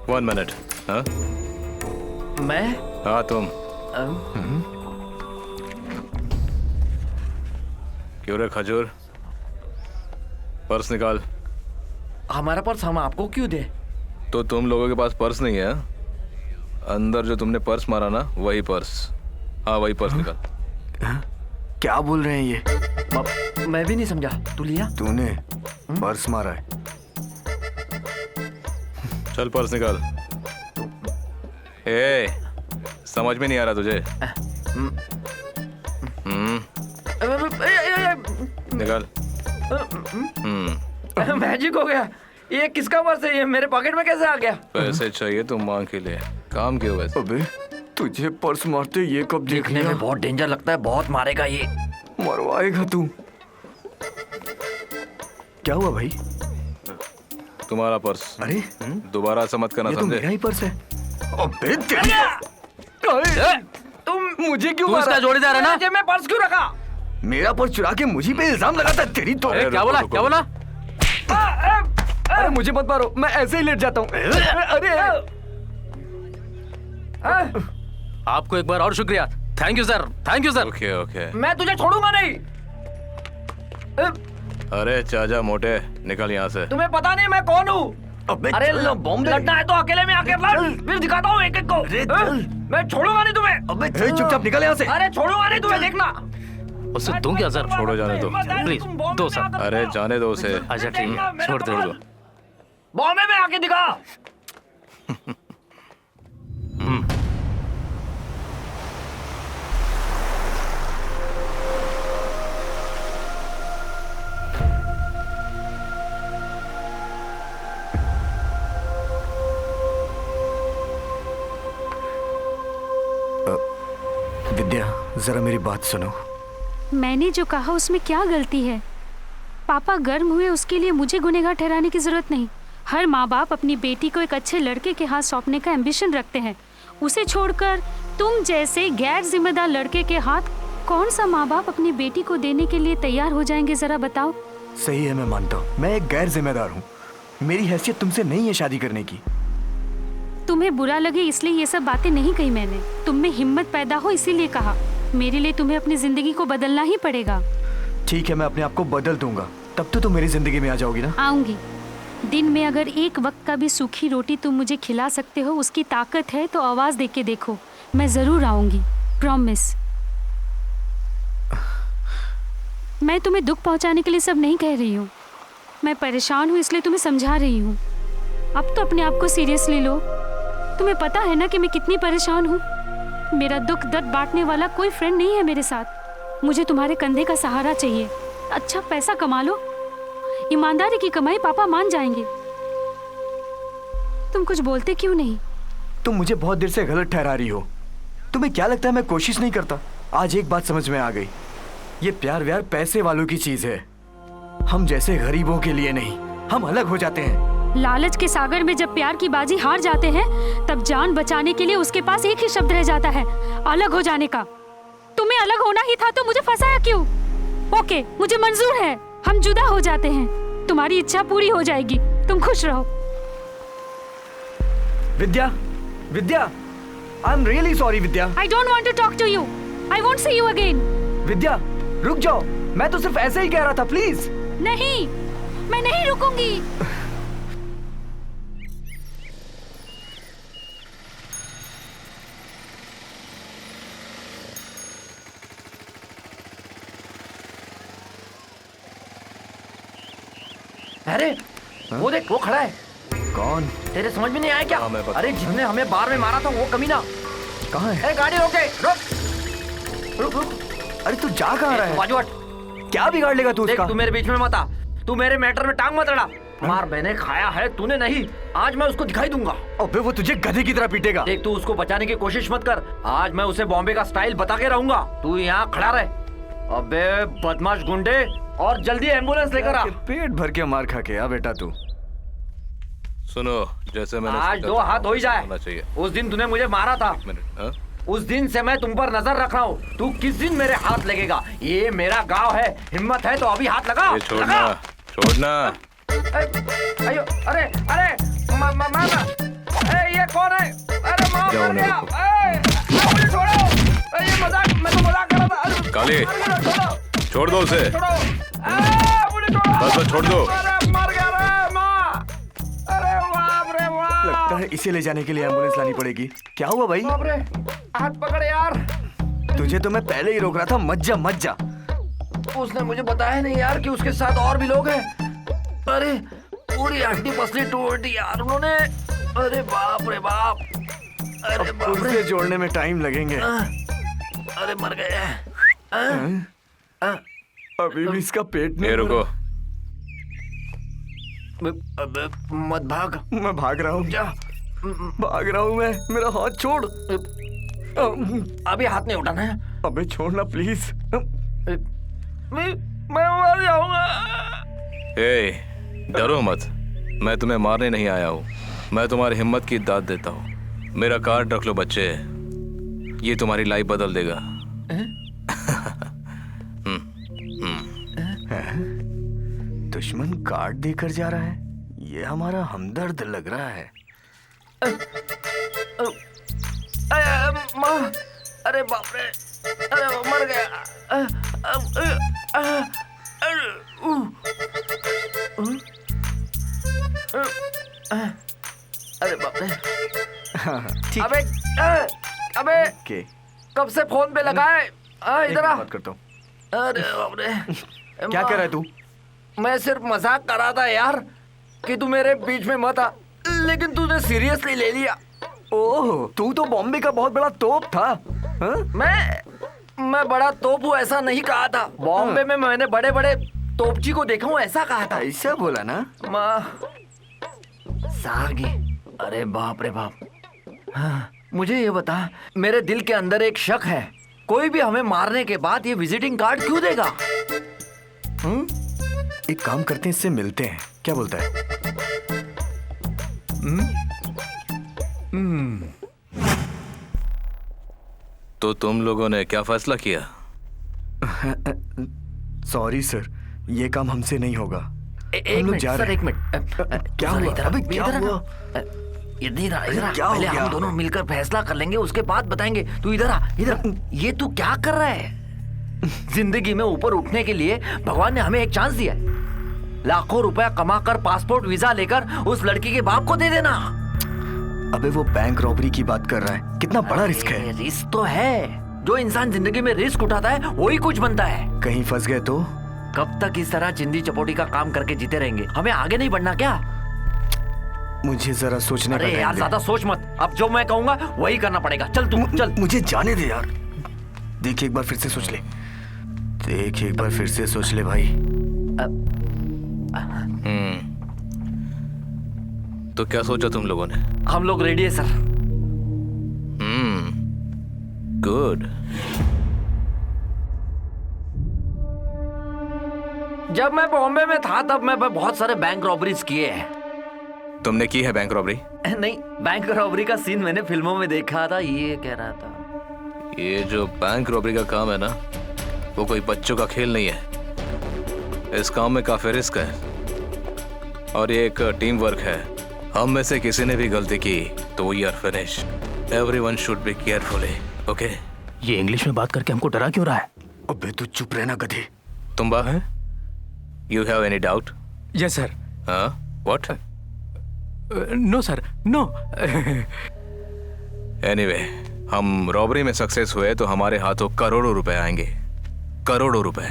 E: 1 मिनट। हाँ
D: मैं?
E: हाँ तुम। क्यों रे खजूर, पर्स निकाल।
D: हमारा पर्स हम आपको क्यों दे?
E: तो तुम लोगों के पास पर्स नहीं है? अंदर जो तुमने पर्स मारा ना, वही पर्स। हाँ वही पर्स निकाल।
F: क्या बोल रहे हैं ये?
D: मैं भी नहीं समझा। तू लिया?
F: तूने पर्स मारा है?
E: चल पर्स निकाल। ए, समझ में नहीं आ रहा तुझे? निकाल।
D: मैजिक हो गया। ये किसका पर्स है? ये मेरे पॉकेट में कैसे आ गया?
E: पैसे चाहिए तो मांग के ले। काम क्यों वैसे?
F: अबे तुझे पर्स मारते ये कब
D: देखने में बहुत डेंजर लगता है, बहुत मारेगा ये।
F: मरवाएगा तू। क्या हुआ भाई?
E: तुम्हारा पर्स।
F: अरे
E: दोबारा ऐसा मत करना,
F: ये तो
E: समझे?
F: मेरा ही पर्स है। अबे तेरी
D: तुम
F: मुझे क्यों
B: तू
F: मारा?
B: इसका जोड़ीदार है ना?
D: जेब में पर्स क्यों रखा?
F: मेरा पर्स चुरा के मुझे पे इल्जाम लगाता है। तेरी तो
B: अरे क्या बोला, क्या बोला?
F: अरे मुझे मत मारो, मैं ऐसे ही लेट जाता हूँ। अरे
B: आपको एक बार और शुक्रिया। Thank you sir, thank you sir.
E: Okay okay.
D: मैं तुझे छोड़ूंगा नहीं।
E: अरे चाचा मोटे, निकल यहाँ से।
D: तुम्हें पता नहीं मैं कौन हूँ?
F: अबे
D: अरे
F: चल ना, बॉम्ब दे।
D: लड़ना है तो अकेले में आके लड़, फिर दिखाता हूँ एक एक को।
F: अरे चल।
D: मैं छोड़ूंगा नहीं तुम्हें।
F: अबे चुपचाप निकल यहाँ से।
D: अरे छोड़ूंगा नहीं तुम्हें, देखना।
B: उससे दूं क्या सर?
E: छोड़ो, जाने दो।
B: प्लीज दो सर।
E: अरे जाने दो उसे।
B: अच्छा ठीक है, छोड़ दो।
D: बॉम्बे में आके दिखा।
F: विद्या, जरा मेरी बात सुनो।
A: मैंने जो कहा उसमें क्या गलती है? पापा गर्म हुए उसके लिए मुझे गुनहगार ठहराने की जरूरत नहीं। हर माँ बाप अपनी बेटी को एक अच्छे लड़के के हाथ सौंपने का एम्बिशन रखते हैं। उसे छोड़कर तुम जैसे गैर जिम्मेदार लड़के के हाथ कौन सा माँ बाप अपनी बेटी को देने के लिए तैयार हो जाएंगे, जरा बताओ।
F: सही है, मैं मानता हूँ मैं एक गैर जिम्मेदार हूँ। मेरी हैसियत तुमसे नहीं है शादी करने की।
A: तुम्हें बुरा लगे इसलिए ये सब बातें नहीं कही मैंने। तुम में हिम्मत पैदा हो इसीलिए कहा। मेरे लिए तुम्हें अपनी जिंदगी को बदलना ही पड़ेगा।
F: ठीक है, मैं अपने आप को बदल दूंगा, तब तो तुम मेरी जिंदगी में आ जाओगी ना?
A: आऊंगी। दिन में अगर एक वक्त का भी सूखी रोटी तुम मुझे खिला सकते हो, उसकी ताकत है तो आवाज दे के देखो। मैं जरूर आऊंगी, प्रॉमिस। मैं तुम्हें दुख पहुंचाने के लिए सब नहीं कह रही हूँ। मैं परेशान हूँ इसलिए तुम्हें समझा रही हूँ। अब तो अपने आप को सीरियसली लो। तुम्हें पता है ना कि मैं कितनी परेशान हूँ। मेरा दुख दर्द बांटने वाला कोई फ्रेंड नहीं है मेरे साथ। मुझे तुम्हारे कंधे का सहारा चाहिए। अच्छा पैसा कमा लो, ईमानदारी की कमाई पापा मान जाएंगे। तुम कुछ बोलते क्यों नहीं?
F: तुम मुझे बहुत देर से गलत ठहरा रही हो। तुम्हें क्या लगता है मैं कोशिश नहीं करता? आज एक बात समझ में आ गई, ये प्यार व्यार पैसे वालों की चीज है। हम जैसे गरीबों के लिए नहीं, हम अलग हो जाते हैं।
A: लालच के सागर में जब प्यार की बाजी हार जाते हैं, तब जान बचाने के लिए उसके पास एक ही शब्द रह जाता है, अलग हो जाने का। तुम्हें अलग होना ही था तो मुझे फंसाया क्यों? ओके, मुझे मंजूर है, हम जुदा हो जाते हैं। तुम्हारी इच्छा पूरी हो जाएगी, तुम खुश रहो।
F: Vidya, Vidya, I am really sorry Vidya.
A: I don't want to talk to you. I won't see you again.
F: विद्या, रुक जाओ, मैं तो सिर्फ ऐसे ही कह रहा था, प्लीज।
A: नहीं, मैं नहीं रुकूंगी।
D: अरे वो देख, वो खड़ा है।
F: कौन?
D: तेरे समझ में नहीं आया क्या?
E: मैं पता।
D: अरे जिसने हमें बार में मारा था वो कमीना।
F: कहाँ है?
D: गाड़ी रोके, रुक रुक रुक।
F: अरे तू जा कहाँ रहा है?
D: बाजू हट।
F: क्या बिगाड़ लेगा तू उसका?
D: तू मेरे बीच में मत आ। तू मेरे मैटर में टांग मत अड़ा। मार मैंने खाया है, तूने नहीं। आज मैं उसको दिखाई दूंगा।
F: अबे वो तुझे गधे की तरह पीटेगा।
D: देख, तू उसको बचाने की कोशिश मत कर। आज मैं उसे बॉम्बे का स्टाइल बता के रहूंगा। तू यहाँ खड़ा रहे। अबे बदमाश गुंडे, और जल्दी एम्बुलेंस लेकर आ।
F: पेट भर के मार खा के आ बेटा तू।
E: सुनो, जैसे मैंने
D: आज दो हाथ हो ही जाए।
E: होना चाहिए।
D: उस दिन तूने मुझे मारा था,
E: मिनट,
D: उस दिन से मैं तुम पर नजर रख रहा हूँ। तू किस दिन मेरे हाथ लगेगा? ये मेरा गांव है, हिम्मत है तो अभी हाथ लगा।
E: ये छोड़ना, छोड़ना।
D: अयो, अरे अरे मामा, ये कौन है? अरे माँ
E: जाओ
D: मर
E: ना,
D: गया।
E: रुको।
D: मुझे छोड़ो। ये मजाक, मैं तो मजाक कर रहा था। अरे,
E: काली,
D: छोड़ो,
E: छोड़ दो उसे।
D: छोड़ो। मुझे छोड़ो।
E: बस छोड़ दो।
D: अरे मर गया रे माँ। अरे बाप रे बाप।
F: लगता है इसे ले जाने के लिए एम्बुलेंस लानी पड़ेगी। क्या हुआ भाई?
D: बाप रे, हाथ पकड़ यार।
F: तुझे तो मैं पहले ही रोक रहा था, मत जा मत जा।
D: उसने मुझे बताया नहीं यार कि उसके साथ और भी लोग हैं। अरे पूरी हड्डी पसली तोड़ दी यार उन्होंने। अरे बाप रे बाप। अरे बाप रे,
F: पुर्जे जोड़ने में टाइम लगेंगे।
D: अरे मर गए।
F: अभी भी इसका पेट
E: ये
F: नहीं
E: रुको।
D: मत भाग।
F: मैं भाग रहा हूँ,
D: जा।
F: भाग रहा हूँ मैं। मेरा हाथ छोड़।
D: अभी हाथ नहीं उठाना है।
F: अबे छोड़ना प्लीज।
D: मैं मर जाऊंगा।
E: ए, डरो मत, मैं तुम्हें मारने नहीं आया हूँ, मैं तुम्हारी हिम्मत की दाद देता हूँ। मेरा कार्ड रख लो बच्चे, ये तुम्हारी लाइफ बदल देगा।
F: दुश्मन कार्ड देकर जा रहा है, ये हमारा हमदर्द लग रहा है।
D: माँ, अरे बाप रे, अरे वो मर गया। अरे बाप रे। अबे अबे कब से फोन पे लगा है? इधर आ।
F: बात करता हूँ।
D: अरे बाप रे।
F: क्या कर रहा है तू?
D: मैं सिर्फ मजाक कर रहा था यार कि तू मेरे बीच में मत आ, लेकिन तूने सीरियसली ले लिया।
F: ओह, तू तो बॉम्बे का बहुत बड़ा तोप था। हा?
D: मैं बड़ा तोप हूँ ऐसा नहीं कहा था। बॉम्बे में मैंने बड़े बड़े तोपची को देखा हूँ ऐसा कहा था।
F: ऐसा बोला ना?
D: सागी, अरे बाप रे बाप। हाँ, मुझे ये बता, मेरे दिल के अंदर एक शक है, कोई भी हमें मारने के बाद ये विजिटिंग कार्ड क्यों देगा?
F: एक काम करते हैं, इससे मिलते हैं, क्या बोलता है?
E: तो तुम लोगों ने क्या फैसला किया?
F: सॉरी सर, ये काम हमसे नहीं होगा।
D: एक मिनट सर, एक मिनट।
F: क्या हुआ? अबे क्या हुआ?
D: इधर
F: क्या हो
D: पहले
F: गया?
D: हम दोनों मिलकर फैसला कर लेंगे, उसके बाद बताएंगे। तू इधर आ, इधर। ये तू क्या कर रहा है? जिंदगी में ऊपर उठने के लिए भगवान ने हमें एक चांस दिया है। लाखों रुपया कमाकर पासपोर्ट वीजा लेकर उस लड़की के बाप को दे देना।
F: अबे वो बैंक रॉबरी की बात कर रहा है, कितना बड़ा रिस्क है।
D: रिस्क तो है, जो इंसान जिंदगी में रिस्क उठाता है वही कुछ बनता है।
F: कहीं फंस गए तो?
D: कब तक इस तरह चिंदी चपोटी का काम करके जीते रहेंगे? हमें आगे नहीं बढ़ना क्या?
F: मुझे जरा सोचने का
D: अरे यार ज्यादा सोच मत, अब जो मैं कहूंगा वही करना पड़ेगा। चल तू चल।
F: मुझे जाने दे यार। देख एक बार फिर से सोच ले, देख एक बार फिर से सोच ले भाई।
E: तो क्या सोचा तुम लोगों ने?
D: हम लोग रेडी है सर।
E: गुड।
D: जब मैं बॉम्बे में था तब मैं बहुत सारे बैंक रॉबरीज किए हैं।
E: तुमने की है बैंक रॉबरी?
D: नहीं, बैंक रॉबरी का सीन मैंने फिल्मों में देखा था, ये कह रहा था।
E: ये जो बैंक रॉबरी का काम है ना, वो कोई बच्चों का खेल नहीं है। इस काम में काफी रिस्क है और ये एक टीम वर्क है। हम में से किसी ने भी गलती की तो we are finish. Everyone should be carefully, okay?
B: ये इंग्लिश में बात करके हमको डरा क्यों रहा है?
F: अबे तू चुप रहना गधे।
E: तुम बात है? You have any doubt?
B: Yes, sir.
E: What?
B: No, sir. No.
E: Anyway, हम रॉबरी में सक्सेस हुए तो हमारे हाथों करोड़ों रुपए आएंगे। करोड़ों रुपए,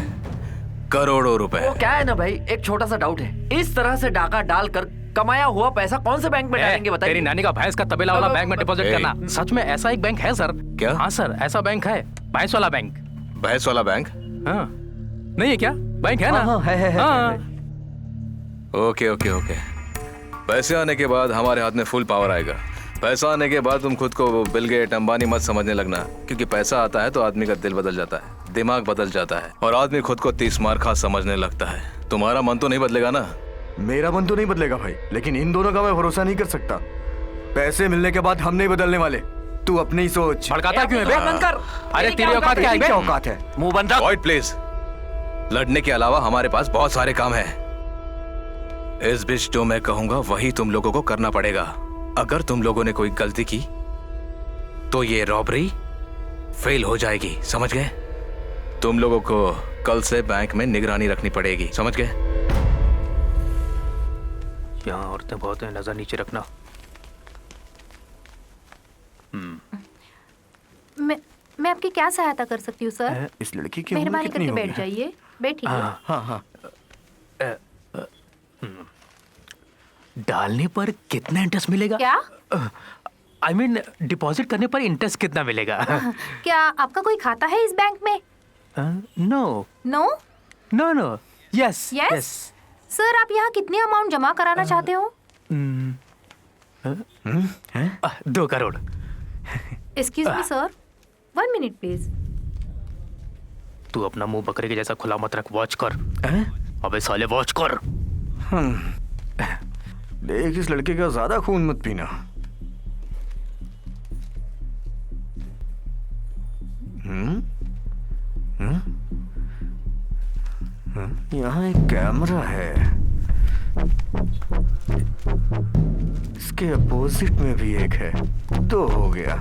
E: करोड़ों रुपए।
D: वो क्या है ना भाई, एक छोटा सा डाउट है। इस तरह से डाका डालकर कमाया हुआ पैसा कौन से बैंक में डालेंगे बताइए?
B: तेरी नानी का भैंस का तबेला वाला बैंक में डिपॉजिट करना। सच में ऐसा एक बैंक है सर?
E: क्या?
B: हाँ सर, ऐसा बैंक है, भैंस वाला बैंक।
E: भैंस वाला बैंक?
B: हाँ, नहीं है क्या? बैंक है ना?
F: हाँ, है।
E: Okay okay okay. पैसे आने के बाद हमारे हाथ में फुल पावर आएगा। पैसा आने के बाद तुम खुद को बिल गेट अंबानी मत समझने लगना, क्योंकि पैसा आता है तो आदमी का दिल बदल जाता है, दिमाग बदल जाता है और आदमी खुद को 30 मार्का समझने लगता है। तुम्हारा मन तो नहीं बदलेगा ना?
F: मेरा मन तो नहीं बदलेगा भाई, लेकिन इन दोनों का मैं भरोसा नहीं कर सकता। पैसे मिलने के बाद हम नहीं बदलने वाले, तू अपनी ही सोच।
B: भड़काता क्यों है? बंद कर। अरे तेरी औकात क्या है?
F: क्या औकात है?
D: मुंह बंद रख।
E: Avoid please. लड़ने के अलावा हमारे पास बहुत सारे काम है। इस बीच जो मैं कहूंगा वही तुम लोगों को करना पड़ेगा। अगर तुम लोगों ने कोई गलती की तो ये रॉबरी फेल हो जाएगी, समझ गए? तुम लोगों को कल से बैंक में निगरानी रखनी पड़ेगी, समझ गए?
B: यहाँ औरतें बहुत हैं, नजर नीचे रखना।
A: मैं आपकी क्या सहायता कर सकती हूँ सर?
F: इस लड़की की
A: मेहरबानी करके बैठ जाइए, बैठिए।
F: हाँ।
B: डालने पर कितना इंटरेस्ट मिलेगा?
A: क्या?
B: I mean, डिपॉजिट करने पर इंटरेस्ट कितना मिलेगा?
A: क्या आपका कोई खाता है इस बैंक में?
B: No
A: no?
B: यस।
A: सर, आप यहाँ कितनी अमाउंट जमा कराना चाहते हो?
B: 2 crore.
A: Excuse me sir, 1 minute please.
B: तू अपना मुंह बकरे के जैसा खुला मत रख, वॉच कर। अबे साले वॉच कर।
F: देख, इस लड़के का ज्यादा खून मत पीना। यहाँ एक कैमरा है, इसके अपोजिट में भी एक है, 2 हो गया।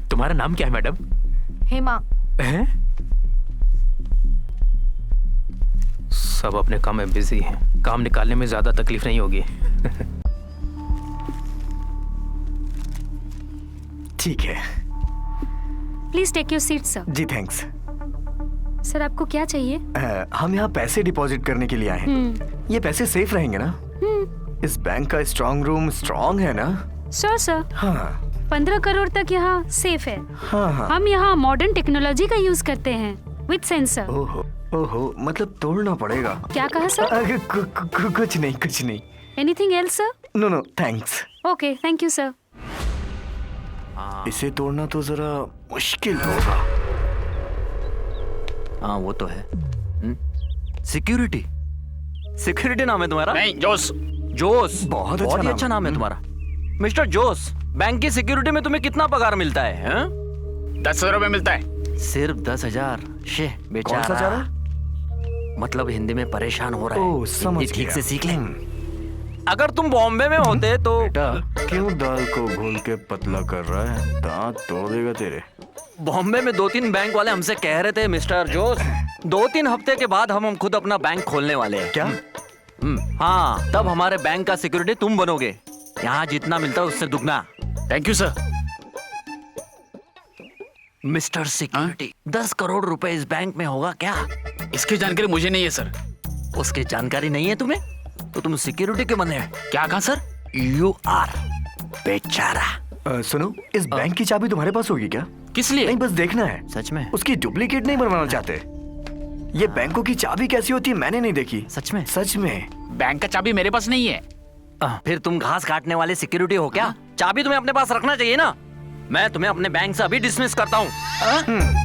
B: तुम्हारा नाम क्या है मैडम?
C: हेमा।
B: हैं? सब अपने काम में बिजी हैं। काम निकालने में ज्यादा तकलीफ नहीं होगी।
F: ठीक है।
A: Please take your seat sir.
F: जी थैंक्स।
A: सर आपको क्या चाहिए?
F: हम यहाँ पैसे डिपॉजिट करने के लिए आए हैं। ये पैसे सेफ रहेंगे ना? इस बैंक का स्ट्रांग रूम स्ट्रांग है ना?
A: सर
F: हाँ
A: 15 करोड़ तक यहाँ सेफ है।
F: हाँ।
A: हम यहाँ मॉडर्न टेक्नोलॉजी का यूज करते हैं विद सेंसर।
F: ओहो, मतलब तोड़ना पड़ेगा।
A: क्या कहा सर?
F: कुछ नहीं।
A: Anything else sir?
F: No thanks.
A: Okay thank you sir.
F: इसे तोड़ना तो जरा मुश्किल होगा।
D: हाँ वो तो है। सिक्योरिटी नाम है तुम्हारा?
K: नहीं, जोस।
F: बहुत
D: ही अच्छा नाम है तुम्हारा। मिस्टर जोस, बैंक की सिक्योरिटी में तुम्हें कितना पगार मिलता है?
K: 10,000 रुपए मिलता है।
D: सिर्फ 10,000? शे बेचारा।
F: कौन सा चारा?
D: मतलब हिंदी में परेशान हो रहा है।
F: ओह, समझ
D: हिंदी ठीक
F: गया।
D: से सीख ले। अगर तुम बॉम्बे में होते तो
F: बेटा क्यों दाल को घोल के पतला कर रहा है? दांत तोड़ देगा तेरे।
D: बॉम्बे में 2-3 बैंक वाले हमसे कह रहे थे मिस्टर जोस, 2-3 हफ्ते के बाद हम खुद अपना बैंक खोलने वाले हैं।
F: क्या?
D: हाँ, तब हमारे बैंक का सिक्योरिटी तुम बनोगे। यहाँ जितना मिलता है उससे दुगना।
K: Thank you sir.
D: Mister security, 10 crore रुपए इस बैंक में होगा क्या?
K: इसकी जानकारी मुझे नहीं है सर।
D: उसकी जानकारी नहीं है तुम्हें? तो तुम सिक्योरिटी के बने?
K: क्या कहा सर?
D: यू आर बेचारा।
F: सुनो, इस बैंक की चाबी तुम्हारे पास होगी क्या?
K: किस लिए?
F: नहीं, बस देखना है।
D: सच में?
F: उसकी डुप्लीकेट नहीं बनवाना चाहते। ये बैंकों की चाबी कैसी होती है मैंने नहीं देखी।
D: सच में?
F: सच में।
K: बैंक का चाबी मेरे पास नहीं है।
D: फिर तुम घास काटने वाले सिक्योरिटी हो क्या? चाबी तुम्हें अपने पास रखना चाहिए ना। मैं तुम्हें अपने बैंक से अभी डिसमिस करता हूँ।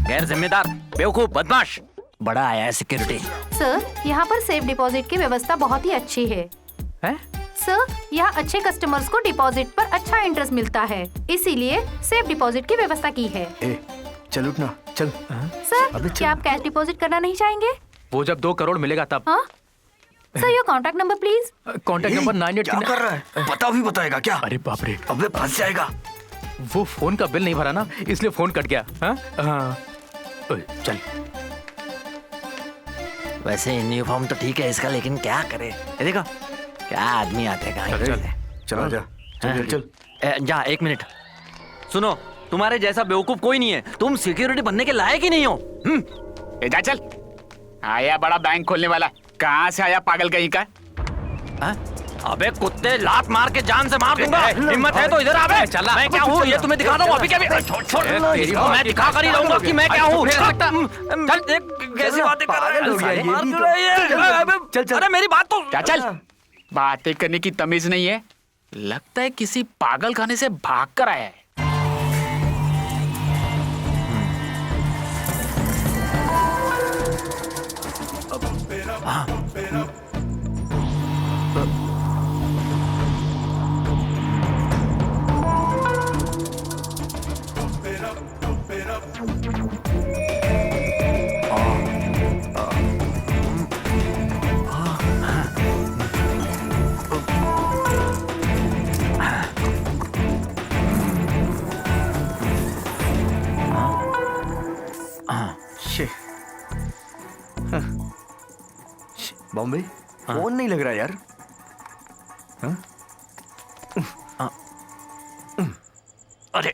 D: गैर जिम्मेदार, बेवकूफ, बदमाश। बड़ा आया है सिक्योरिटी।
C: सर यहाँ पर सेफ डिपॉजिट की व्यवस्था बहुत ही अच्छी है। सर यहाँ अच्छे कस्टमर्स को डिपॉजिट पर अच्छा इंटरेस्ट मिलता है, इसीलिए सेफ डिपॉजिट की व्यवस्था की है।
F: चल उठना, चल।
C: सर क्या आप कैश डिपॉजिट करना नहीं चाहेंगे?
B: वो जब 2 करोड़ मिलेगा तब।
C: हाँ sir, your contact number please.
B: Contact number 98।
F: क्या कर रहा है? पता भी बताएगा क्या?
B: अरे बाप रे,
F: अबे फंस जाएगा।
B: वो फोन का बिल नहीं भरा ना, इसलिए फोन कट गया। हाँ चल।
D: वैसे यूनिफॉर्म तो ठीक है इसका, लेकिन क्या करे? ये देखो क्या आदमी आते हैं।
F: चला जा, चल।
D: जा 1 मिनट। सुनो, तुम्हारे जैसा बेवकूफ कोई नहीं है। तुम सिक्योरिटी बनने के लायक ही नहीं हो।
K: जा चल। आया बड़ा बैंक खोलने वाला, कहाँ से आया पागल कहीं का?
D: अबे कुत्ते, लात मार के जान से मार दूंगा। हिम्मत है तो इधर आ बे।
B: चला।
D: मैं क्या हूँ ये तुम्हें दिखा दूँ अभी। क्या मैं दिखा कर ही रहूंगा कि मैं क्या हूँ। चल, कैसी बातें कर रहा है? चल। अरे मेरी बात तो
K: क्या? चल, बातें करने की तमीज नहीं है। लगता है किसी पागल खाने से भाग कर आया है।
F: बॉम्बे फोन नहीं लग रहा यार।
D: अरे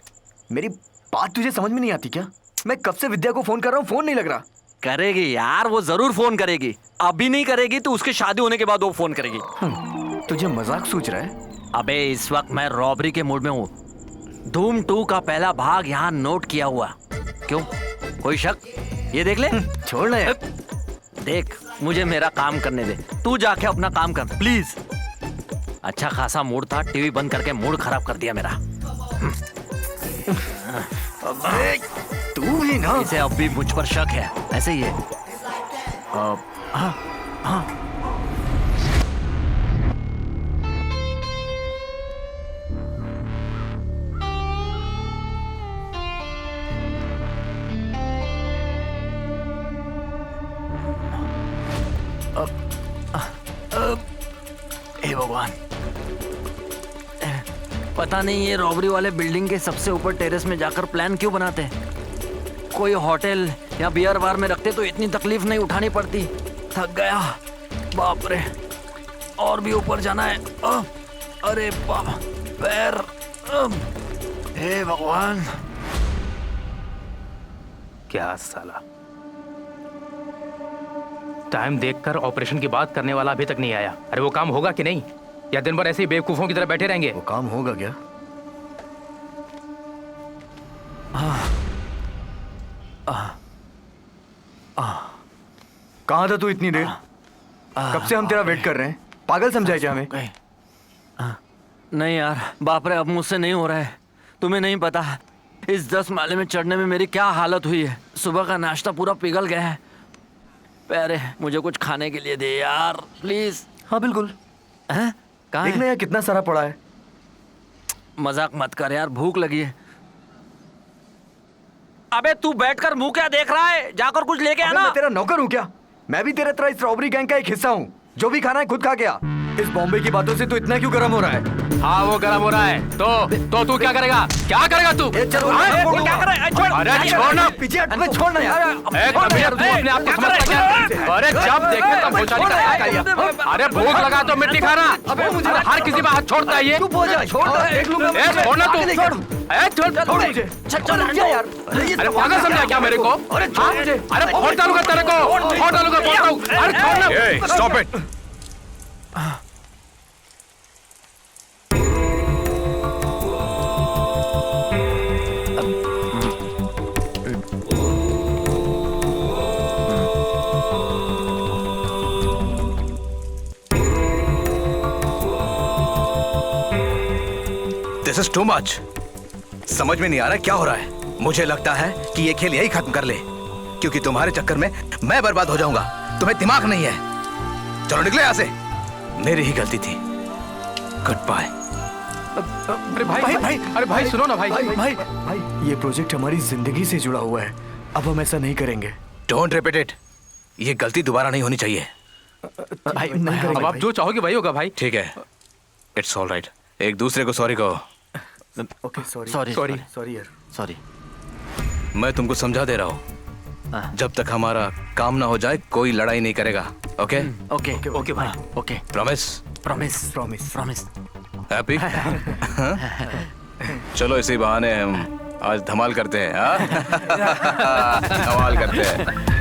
F: मेरी बात तुझे समझ में नहीं आती क्या? मैं कब से विद्या को फोन कर रहा हूँ, फोन नहीं लग रहा।
D: करेगी यार, वो जरूर फोन करेगी। अभी नहीं करेगी तो उसके शादी होने के बाद वो फोन करेगी।
F: तुझे मजाक सोच रहा है?
D: अबे इस वक्त मैं रॉबरी के मूड में हूँ। धूम 2 का पहला भाग यहाँ नोट किया हुआ। क्यों, कोई शक? ये देख ले।
F: छोड़ ले।
D: देख, मुझे मेरा काम करने दे। तू जाके अपना काम कर प्लीज। अच्छा खासा मूड था, टीवी बंद करके मूड खराब कर दिया मेरा।
F: अबे तू ही ना।
D: इसे अब भी मुझ पर शक है, ऐसे ही है। हाँ हाँ। हे भगवान, पता नहीं ये रॉबरी वाले बिल्डिंग के सबसे ऊपर टेरेस में जाकर प्लान क्यों बनाते हैं। कोई होटल या बियर बार में रखते तो इतनी तकलीफ नहीं उठानी पड़ती। थक गया, बाप रे, और भी ऊपर जाना है। अरे बाप, पैर। हे भगवान,
B: क्या साला, टाइम देखकर ऑपरेशन की बात करने वाला अभी तक नहीं आया। अरे वो काम होगा कि नहीं, या दिन भर ऐसे ही बेवकूफों की तरह बैठे रहेंगे?
F: वो काम होगा क्या? कहाँ था तू इतनी देर? कब से हम तेरा वेट कर रहे हैं। पागल समझाए क्या हमें?
D: नहीं यार, बाप रे, अब मुझसे नहीं हो रहा है। तुम्हें नहीं पता इस 10 माले में चढ़ने में मेरी क्या हालत हुई है। सुबह का नाश्ता पूरा पिघल गया है। पैरे, मुझे कुछ खाने के लिए दे यार, प्लीज।
F: हाँ बिल्कुल।
D: हैं? कहाँ
F: देखना यार कितना सारा पड़ा है।
D: मजाक मत कर यार, भूख लगी है। अबे तू बैठकर मुंह क्या देख रहा है? जाकर कुछ लेके आना।
F: मैं तेरा नौकर हूँ क्या? मैं भी तेरे तरह इस रॉबरी गैंग का एक हिस्सा हूँ। जो भी खाना है खुद खा गया। इस बॉम्बे की बातों से तू इतना क्यों गर्म हो रहा है?
B: हाँ वो गर्म हो रहा है। तो तू क्या करेगा? क्या करेगा तू?
F: क्या कर रहा है?
B: अरे छोड़ना,
F: पीछे हट, छोड़ना यार।
B: कमीना, तू अपने आप को समझता क्या? अरे जब देखे तब भोजन करता। अरे भूख लगा तो मिट्टी खाना। हर किसी में हाथ छोड़ता है ये। छोड़ना तू।
F: छोड़ यार।
B: अरे पागल समझा क्या मेरे को? अरे फोड़ डालूंगा तेरे को, फोड़ डालूंगा, बोलता हूँ। अरे छोड़ना।
E: Stop it. This is too much. समझ में नहीं आ रहा क्या हो रहा है। मुझे लगता है कि ये खेल यही खत्म कर ले, क्योंकि तुम्हारे चक्कर में मैं बर्बाद हो जाऊंगा। तुम्हें दिमाग नहीं है। चलो निकले यहाँ से। मेरी ही गलती थी। Goodbye.
B: अरे भाई, अरे भाई सुनो ना भाई।
F: भाई, ये प्रोजेक्ट हमारी जिंदगी से जुड़ा हुआ है। अब हम ऐसा नहीं करेंगे।
E: Don't repeat it. ये गलती दोबारा नहीं होनी चाहिए।
F: भाई नहीं करेंगे।
B: अब आप जो चाहोगे वही होगा भाई।
E: ठीक है, इट्स ऑल राइट। एक दूसरे को सॉरी कहो।
F: ओके, सॉरी यार,
D: सॉरी।
E: मैं तुमको समझा दे रहा हूँ, जब तक हमारा काम ना हो जाए कोई लड़ाई नहीं करेगा। ओके
D: ओके ओके भाई, okay.
E: Promise?
D: Promise promise promise.
E: Happy? चलो इसी बहाने हम आज धमाल करते हैं। हाँ? धमाल करते हैं।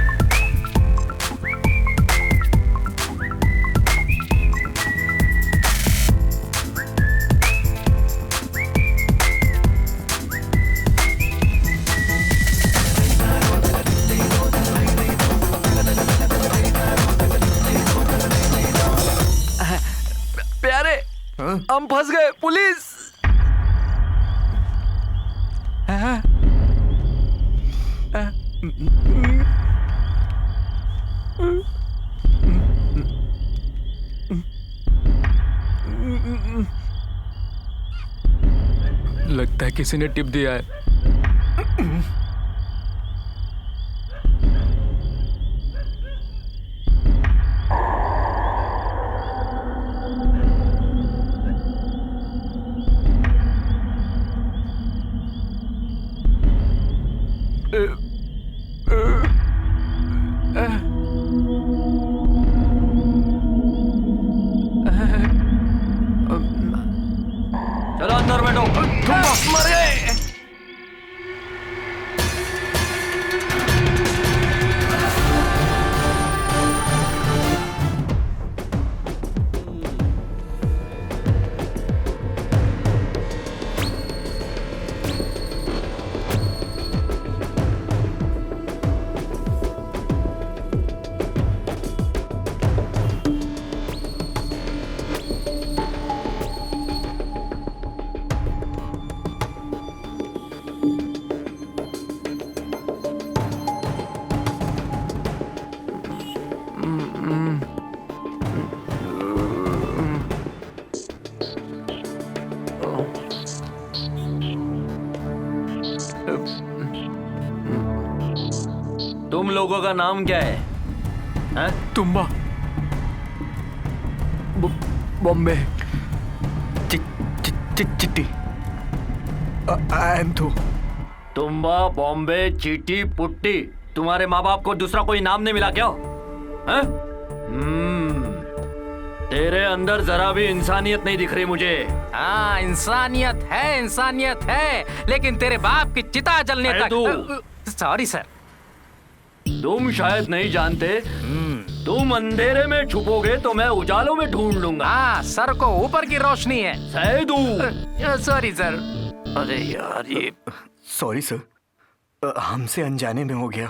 D: प्यारे, हम फंस गए। पुलिस!
B: लगता है किसी ने टिप दिया है।
D: चलो अंदर बैठो। मर गए। लोगों का नाम क्या है?
B: तुम्बा,
F: बॉम्बे, चिट्टी, एंथो।
D: तुम्बा, बॉम्बे, चीटी, पुट्टी। तुम्हारे माँ बाप को दूसरा कोई नाम नहीं मिला क्या? हैं? तेरे अंदर जरा भी इंसानियत नहीं दिख रही मुझे।
B: हाँ, इंसानियत है, लेकिन तेरे बाप की चिता जलने तक। Sorry sir.
D: तुम शायद नहीं जानते, तुम अंधेरे में छुपोगे तो मैं उजालों में ढूंढ लूंगा।
B: हाँ, सर को ऊपर की रोशनी है।
D: सैदू।
B: Sorry sir.
D: अरे यार, ये
F: सॉरी सर, हमसे अनजाने में हो गया।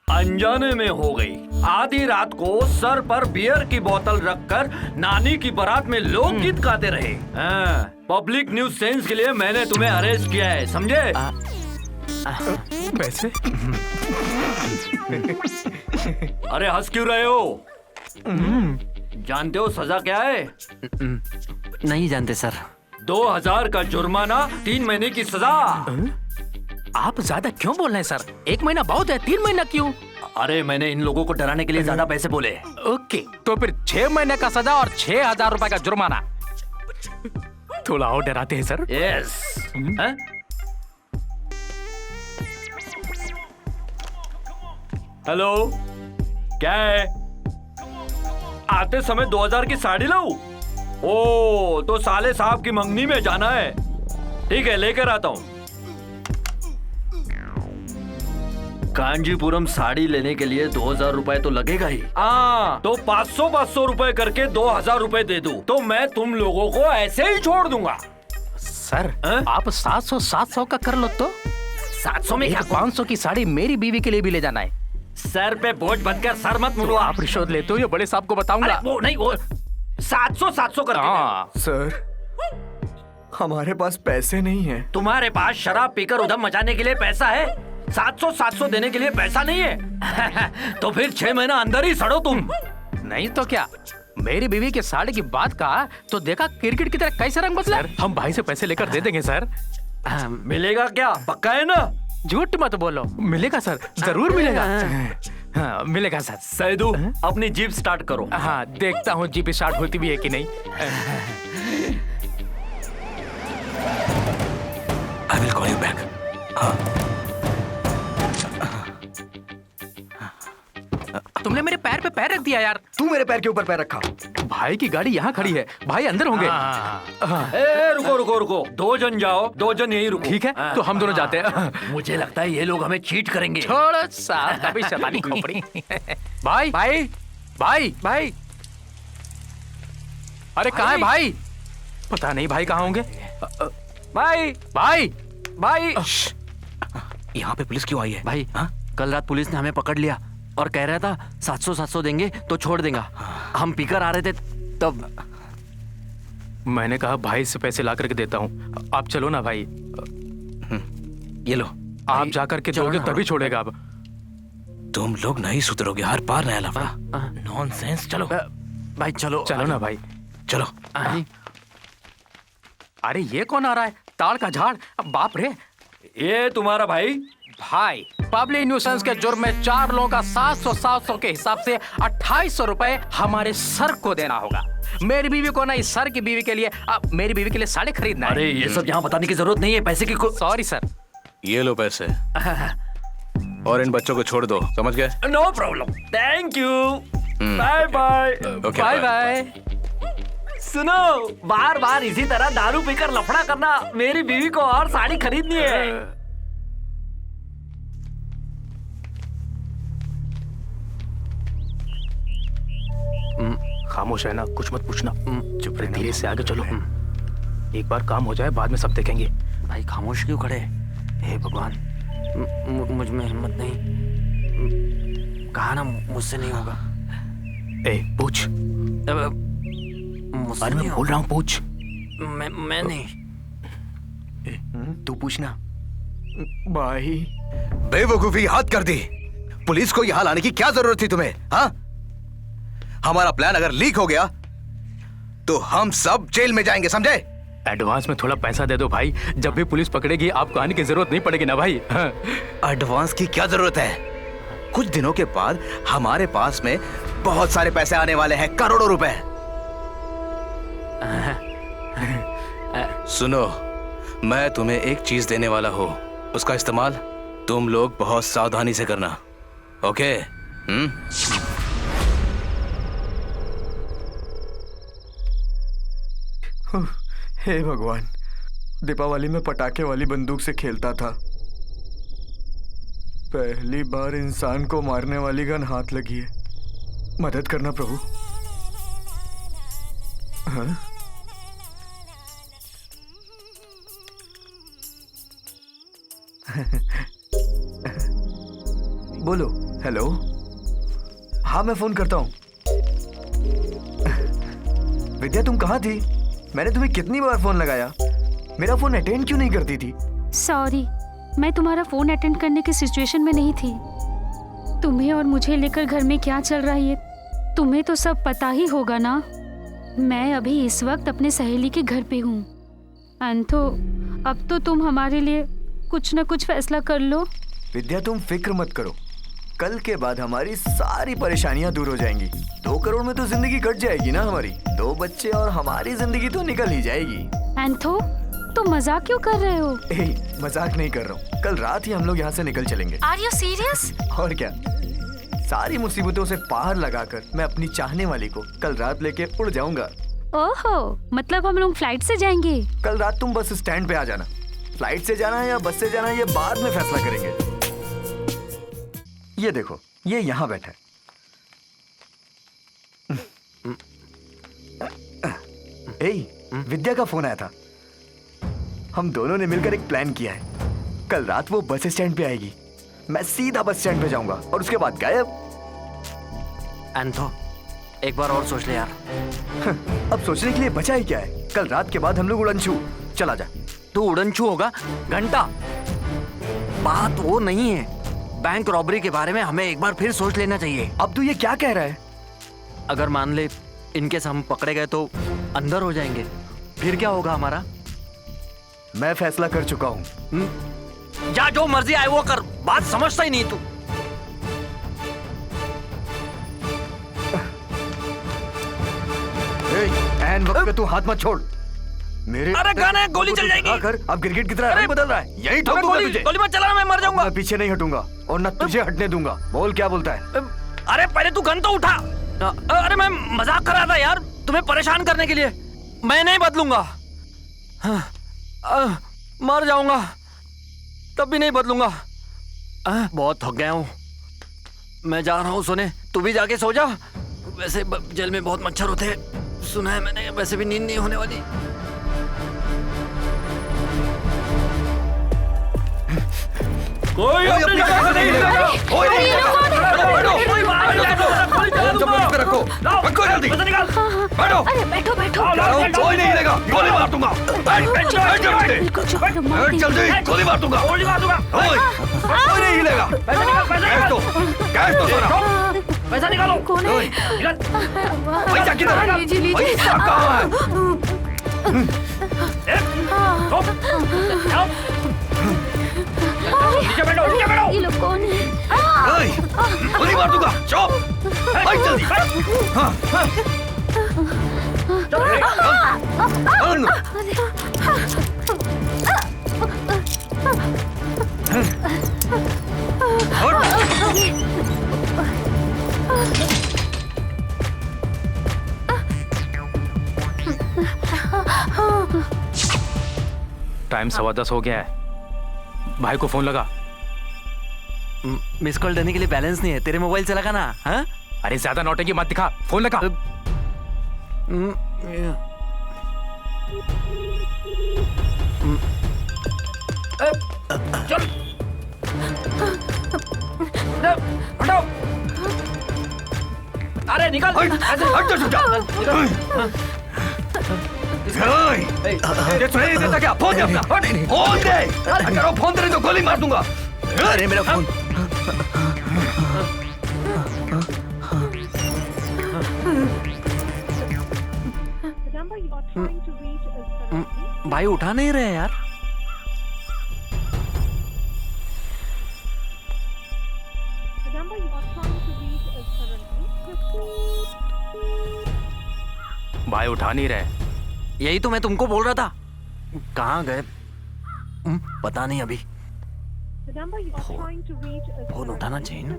D: अनजाने में हो गई। आधी रात को सर पर बियर की बोतल रखकर नानी की बारात में लोकगीत गाते रहे। पब्लिक न्यूज सेंस के लिए मैंने तुम्हें अरेस्ट किया है, समझे?
F: पैसे?
D: अरे हंस क्यों रहे हो? जानते हो सजा क्या है?
L: नहीं जानते सर।
D: 2000 का जुर्माना, 3 महीने की सजा।
B: आप ज्यादा क्यों बोल रहे हैं सर? 1 महीना बहुत है, 3 महीना क्यों?
D: अरे मैंने इन लोगों को डराने के लिए ज्यादा पैसे बोले।
B: ओके, तो फिर 6 महीने का सजा और 6000 रुपए का जुर्माना। थोड़ा और डराते हैं सर।
D: यस। हेलो, क्या है? आते समय 2000 की साड़ी लाऊं? ओ, तो साले साहब की मंगनी में जाना है। ठीक है, लेकर आता हूं। कांजीपुरम साड़ी लेने के लिए 2000 रुपए तो लगेगा ही। तो 500 रुपए करके 2000 रुपए दे दूं तो मैं तुम लोगों को ऐसे ही छोड़ दूंगा।
B: सर, आप 700 का कर लो तो।
D: 700 में क्या?
B: 500 की साड़ी मेरी बीवी के लिए भी ले जाना है।
D: सर पे बोझ बनकर सर मत मुड़ो।
B: आप रिश्वत लेते हो, ये बड़े साहब को बताऊंगा।
D: वो नहीं, वो 700 करके।
F: सर, हमारे पास पैसे नहीं है।
D: तुम्हारे पास शराब पीकर उधम मचाने के लिए पैसा है? 700 देने के लिए पैसा नहीं है? तो फिर 6 महीना अंदर ही सड़ो तुम।
B: नहीं तो क्या? मेरी बीवी के साड़ी की बात कहा तो देखा क्रिकेट की तरह कैसे रंग बदला। हम भाई से पैसे लेकर दे देंगे सर।
D: मिलेगा क्या? पक्का है ना?
B: झूठ मत बोलो। मिलेगा सर, जरूर मिलेगा। हाँ, मिलेगा सर।
D: सैदू, अपनी जीप स्टार्ट करो।
B: हाँ, देखता हूँ जीप स्टार्ट होती भी है कि नहीं।
G: I will call you back.
B: तुमने मेरे पैर पे पैर रख दिया यार।
F: तू मेरे पैर के ऊपर पैर रखा।
B: भाई की गाड़ी यहाँ खड़ी है, भाई अंदर होंगे।
D: रुको, 2 जन जाओ, 2 जन यहीं रुको।
B: ठीक है, तो हम दोनों जाते हैं।
D: मुझे लगता है ये लोग हमें चीट करेंगे।
B: छोड़ो साहब, कभी शैतानी खोपड़ी। भाई भाई भाई भाई, अरे कहाँ है भाई? पता नहीं भाई कहाँ होंगे। भाई भाई भाई,
L: यहाँ पे पुलिस क्यों आई है? भाई, कल रात पुलिस ने हमें पकड़ लिया और कह रहा था 700 देंगे तो छोड़ देगा। हम पीकर आ रहे थे तब।
B: मैंने कहा भाई से पैसे ला करके देता हूँ, आप चलो ना भाई।
G: ये लो,
B: आप जाकर के दोगे तभी छोड़ेगा। अब
G: तुम लोग नहीं सुधरोगे, हर बार नया लफड़ा। नॉनसेंस। चलो
L: भाई, चलो
B: ना भाई,
G: चलो।
B: अरे ये कौन आ रहा है? ताड़ का झाड़, बाप रे।
D: ये तुम्हारा भाई?
B: भाई, पब्लिक न्यूसेंस के जुर्म में 4 लोगों का 700 के हिसाब से 2800 रुपए हमारे सर को देना होगा। मेरी बीवी को नहीं, सर की बीवी के लिए। अब मेरी बीवी के लिए साड़ी खरीदना है।
D: अरे ये सब यहाँ बताने की जरूरत नहीं है, पैसे की
B: सॉरी सर।
E: ये लो पैसे और इन बच्चों को छोड़ दो, समझ गए?
D: No problem, thank you, bye bye.
B: Bye bye.
D: सुनो, बार बार इसी तरह दारू पीकर लफड़ा करना, मेरी बीवी को और साड़ी खरीदनी है।
B: खामोश है ना, कुछ मत पूछना, चुप रहे, धीरे से आगे चलो। एक बार काम हो जाए, बाद में सब देखेंगे।
L: भाई खामोश क्यों खड़े? हे भगवान, मुझ में हिम्मत नहीं। कहा ना मुझसे नहीं होगा।
B: ए पूछ। अरे मैं बोल रहा हूँ, पूछ।
L: मैं नहीं।
F: तू पूछना। भाई,
E: बेवकूफी हाथ कर दी। पुलिस को यहाँ लाने की क्या जरूरत थी तुम्हें? हाँ, हमारा प्लान अगर लीक हो गया तो हम सब जेल में जाएंगे, समझे?
B: एडवांस में थोड़ा पैसा दे दो भाई, जब भी पुलिस पकड़ेगी आपको आने की जरूरत नहीं पड़ेगी ना भाई।
E: एडवांस की क्या जरूरत है? कुछ दिनों के बाद हमारे पास में बहुत सारे पैसे आने वाले हैं, करोड़ों रुपए। सुनो, मैं तुम्हें एक चीज देने वाला हूँ, उसका इस्तेमाल तुम लोग बहुत सावधानी से करना, ओके?
F: हे भगवान, दीपावली में पटाखे वाली बंदूक से खेलता था, पहली बार इंसान को मारने वाली गन हाथ लगी है। मदद करना प्रभु। हाँ? बोलो। हेलो। हाँ, मैं फोन करता हूँ। विद्या, तुम कहाँ थी? मैंने तुम्हें कितनी बार फोन लगाया, मेरा फोन अटेंड क्यों नहीं करती थी?
A: सॉरी, मैं तुम्हारा फोन अटेंड करने की सिचुएशन में नहीं थी। तुम्हें और मुझे लेकर घर में क्या चल रहा है तुम्हें तो सब पता ही होगा ना। मैं अभी इस वक्त अपने सहेली के घर पे हूँ। अंतो, अब तो तुम हमारे लिए कुछ न कुछ फैसला कर लो।
F: विद्या, तुम फिक्र मत करो, कल के बाद हमारी सारी परेशानियां दूर हो जाएंगी। 2 करोड़ में तो जिंदगी कट जाएगी ना हमारी। 2 बच्चे और हमारी जिंदगी तो निकल ही जाएगी।
A: एंथो, तुम मजाक क्यों कर रहे हो?
F: मजाक नहीं कर रहा हूँ, कल रात ही हम लोग यहाँ से निकल चलेंगे।
A: Are you serious?
F: और क्या, सारी मुसीबतों से पार लगाकर मैं अपनी चाहने वाली को कल रात लेके उड़ जाऊंगा।
A: ओहो, मतलब हम लोग फ्लाइट से जाएंगे?
F: कल रात तुम बस स्टैंड पे आ जाना। फ्लाइट से जाना है या बस से जाना है, ये बाद में फैसला करेंगे। ये देखो, ये यहाँ बैठा है। विद्या का फोन आया था। हम दोनों ने मिलकर एक प्लान किया है। कल रात वो बस स्टैंड पे आएगी, मैं सीधा बस स्टैंड पे जाऊंगा और उसके बाद गायब।
L: एंथो, एक बार और सोच ले यार।
F: अब सोचने के लिए बचा ही क्या है? कल रात के बाद हम लोग उड़नछू। चला जा।
L: तू उड़नछू होगा? घंटा, बात वो नहीं है। बैंक रॉबरी के बारे में हमें एक बार फिर सोच लेना चाहिए।
F: अब तू ये क्या कह रहा है?
L: अगर मान ले इनकेस हम पकड़े गए तो अंदर हो जाएंगे, फिर क्या होगा हमारा?
F: मैं फैसला कर चुका हूँ।
L: जा, जो मर्जी आए वो कर, बात समझता ही नहीं तू।
F: एन वक्त पे तू हाथ मत छोड़ मेरे।
L: अरे गाना, गोली चल जाएगी।
F: अब गिरगिट की तरह रंग बदल रहा है। यही ठोक दूंगा तुझे।
L: गोली मत चलाना, मैं मर जाऊंगा।
F: मैं पीछे नहीं हटूंगा और न तुझे हटने दूंगा। बोल, क्या बोलता है?
L: अरे पहले तू गन तो उठा। अरे मैं मजाक कर रहा था यार, तुम्हें परेशान करने के लिए। मैं नहीं बदलूंगा। मर जाऊंगा तब भी नहीं बदलूंगा। बहुत थक गया हूँ, मैं जा रहा हूँ सोने। तू भी जाके सो जा। वैसे जेल में बहुत मच्छर होते हैं, सुना है मैंने। वैसे भी नींद नहीं होने वाली।
D: कोई अपनी जगह से नहीं हिलेगा। कोई नहीं रखो, रखो जल्दी। बैठो।
A: अरे बैठो बैठो।
D: कोई नहीं हिलेगा, गोली मार दूंगा। बैठ जल्दी, गोली मार दूंगा। कोई नहीं हिलेगा। कैश तो सोना।
K: पैसा निकालो।
A: कौन है?
D: पैसा किधर है? पैसा कहाँ है?
K: नीचे बैठो, नीचे बैठो।
A: ये लोग कौन है?
D: गोली मार दूंगा। चुप, बैठ जल्दी।
B: टाइम 10:15 हो गया है। भाई को फोन लगा।
L: मिस कॉल देने के लिए बैलेंस नहीं है, तेरे मोबाइल से लगा ना। हाँ?
B: अरे ज्यादा नौटंकी मत दिखा, फोन लगा।
K: चल हटाओ। अरे निकल।
D: हट जा, जा। ये सुनाई नहीं देता क्या? फोन दे अपना। फोन दे। अगर फोन दे रहे तो गोली मार दूंगा।
F: अरे मेरा फोन।
L: भाई उठा नहीं रहे यार।
M: The number you
B: भाई उठा नहीं रहे।
L: यही तो मैं तुमको बोल रहा था। कहाँ गए? पता नहीं अभी। फोन उठाना चाहिए ना।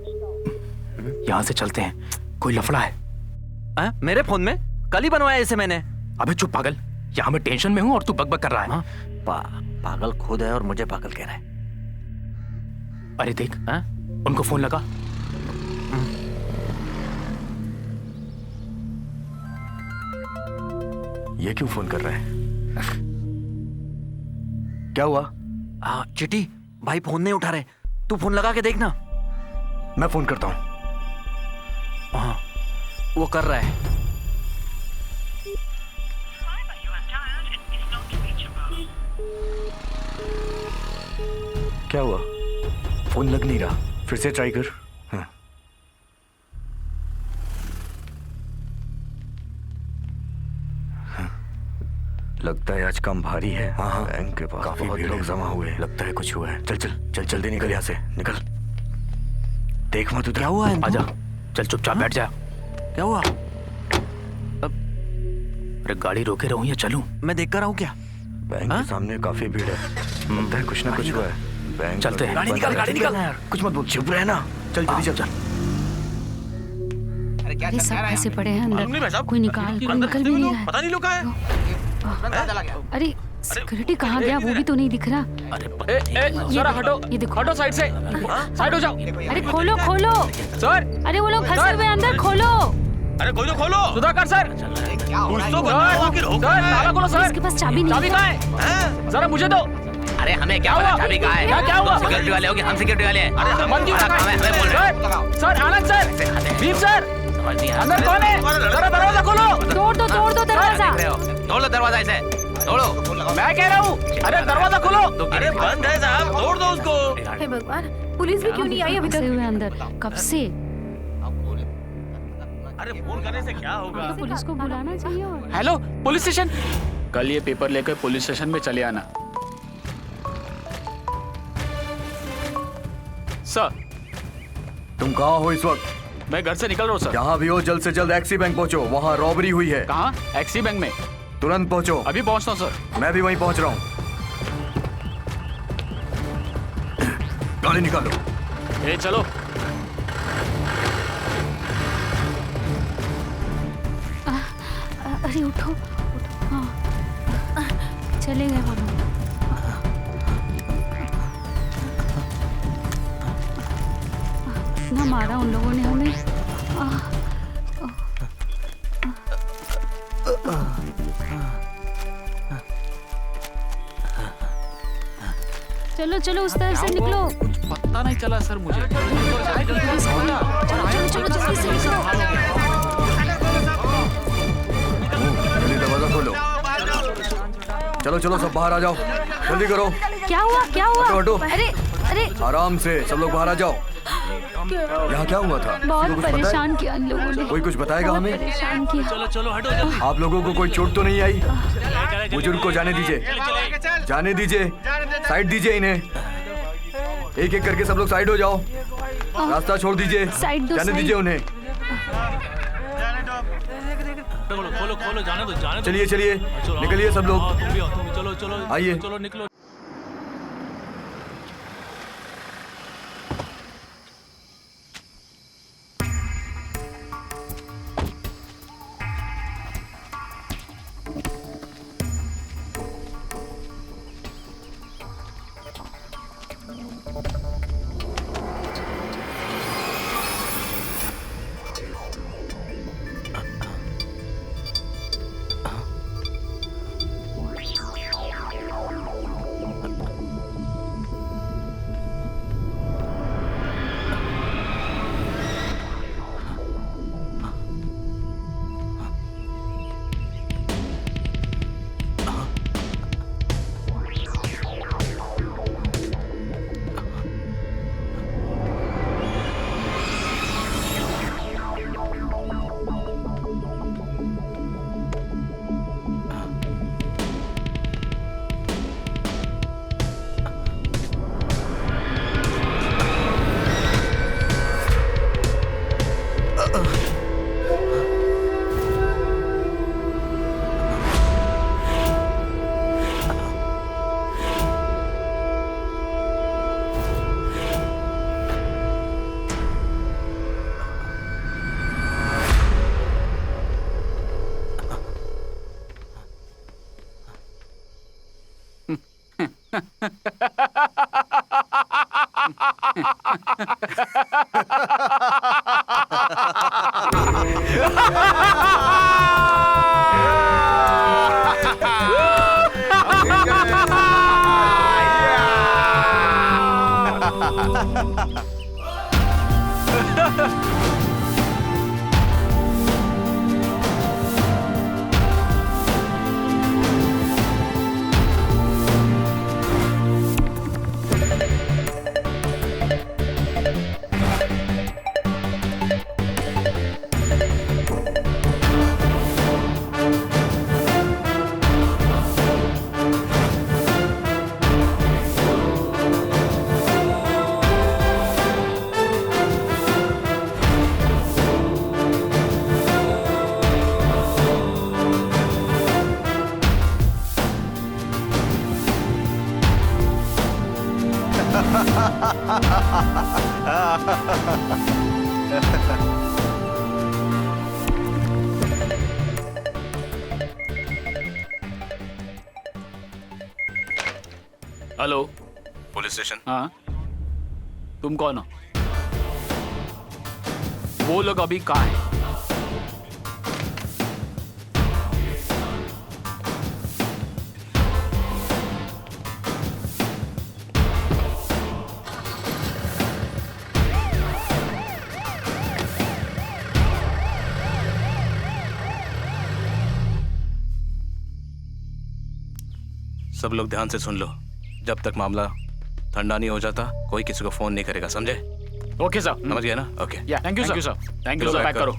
B: यहाँ से चलते हैं, कोई लफड़ा है।
L: मेरे फोन में? कल ही बनवाया इसे मैंने।
B: अबे चुप पागल, यहाँ मैं टेंशन में हूँ और तू बकबक कर रहा है।
L: पागल खुद है और मुझे पागल कह रहा है।
B: अरे देख, उनको फोन लगा।
F: ये क्यों फोन कर रहा है? क्या हुआ?
L: चिटी, भाई फोन नहीं उठा रहे। तू फोन लगा के देखना।
F: मैं फोन करता हूँ।
L: हाँ, वो कर रहा है।
F: क्या हुआ? फोन लग नहीं रहा। फिर से ट्राई कर। हाँ। लगता है आज काम भारी है। हाँ, बैंक के पास काफी लोग जमा हुए हैं। लगता है कुछ हुआ है। चल चल चल, जल्दी निकल यहाँ से, निकल। देख मत उधर।
L: क्या हुआ है?
B: आजा, चल चुपचाप बैठ जा।
L: क्या हुआ?
B: अरे गाड़ी रोके रहूं या चलूं?
L: मैं देख कर रहा हूँ। क्या
F: बैंक के सामने काफी भीड़ है। लगता है कुछ ना कुछ हुआ है। बैंक
B: चलते हैं।
L: गाड़ी निकाल, गाड़ी निकाल।
F: कुछ मत बोल, चुप रहे ना। चल जल्दी चल।
A: अरे सब ऐसे पड़े हैं अंदर, कोई निकल भी नहीं रहा है।
K: पता नहीं लुका है।
A: अरे सिक्योरिटी कहाँ गया, वो भी तो नहीं दिख रहा।
K: जरा हटो,
A: ये देखो,
K: हटो साइड से, साइड हो जाओ।
A: अरे खोलो खोलो
K: सर,
A: अरे वो लोग फंसे हुए अंदर, खोलो।
K: अरे कोई तो खोलो। सुधाकर सर, कुछ तो सर, ताला खोलो सर।
A: इसके पास चाबी नहीं
K: चाबी कहाँ है? जरा मुझे दो।
G: अरे हमें क्या पता चाबी कहाँ है?
K: क्या हुआ?
G: सिक्योरिटी वाले होंगे, हम सिक्योरिटी वाले हैं।
K: अरे बंद क्यों रखा है?
G: हमें बोल रहे हैं।
K: सर आनंद सर, भीम सर, अंदर कौन है? जरा दरवाजा खोलो।
A: तोड़ दो दरवाजा।
G: तोड़ लो दरवाजा इसे, तोड़ो।
K: मैं कह रहा हूँ, अरे दरवाजा खोलो। अरे बंद है साहब, तोड़ दो उसको।
C: हे भगवान, पुलिस भी क्यों नहीं आई अभी
A: फंसे
C: तक?
A: हुए अंदर कब से।
K: अरे फोन करने से क्या होगा?
A: तो पुलिस को बुलाना चाहिए। और
K: हेलो पुलिस स्टेशन, कल ये पेपर लेकर पुलिस स्टेशन में चले आना। सर,
F: तुम कहाँ हो इस वक्त?
K: मैं घर से निकल रहा हूँ सर।
F: जहाँ भी हो जल्द से जल्द एक्सिस बैंक पहुँचो, वहाँ रॉबरी हुई है।
K: कहाँ? एक्सिस बैंक में?
F: तुरंत पहुँचो।
K: अभी पहुँचता हूँ सर।
F: मैं भी वहीं पहुँच रहा हूँ। गाड़ी निकालो।
K: ए चलो।
A: अरे उठो, हाँ चले गए वो लोग। ना मारा उन लोगों ने हमें। चलो चलो उस तरफ से निकलो।
K: पता नहीं चला सर मुझे।
A: चलो जल्दी से निकलो।
F: जल्दी दरवाजा खोलो। चलो चलो सब बाहर आ जाओ, जल्दी करो।
A: क्या हुआ?
F: हटो हटो।
A: अरे
F: आराम से सब लोग बाहर आ जाओ। यहाँ क्या हुआ था?
A: बहुत
F: किसी को कुछ पता है?
A: परेशान किया इन लोगों ने।
F: कोई कुछ बताएगा
A: बहुत
F: हमें?
A: परेशान किया।
K: चलो हटो जल्दी।
F: आप लोगों को कोई चोट तो नहीं आई? बुजुर्ग को जाने दीजिए, जाने दीजिए, साइड दीजिए इन्हें। एक एक करके सब लोग साइड हो जाओ, रास्ता छोड़ दीजिए, जाने दीजिए उन्हें।
K: खोलो जाने दो।
F: चलिए चलिए, निकलिए सब लोग,
K: चलो
F: आइए।
K: चलो निकलो। Hello,
E: police station.
K: हाँ, तुम कौन हो? वो लोग अभी कहाँ हैं?
E: सब लोग ध्यान से सुन लो, जब तक मामला ठंडा नहीं हो जाता कोई किसी को फोन नहीं करेगा, समझे?
K: Okay sir.
E: समझ गया ना? Okay.
K: Thank you sir. Thank you sir. Pack करो।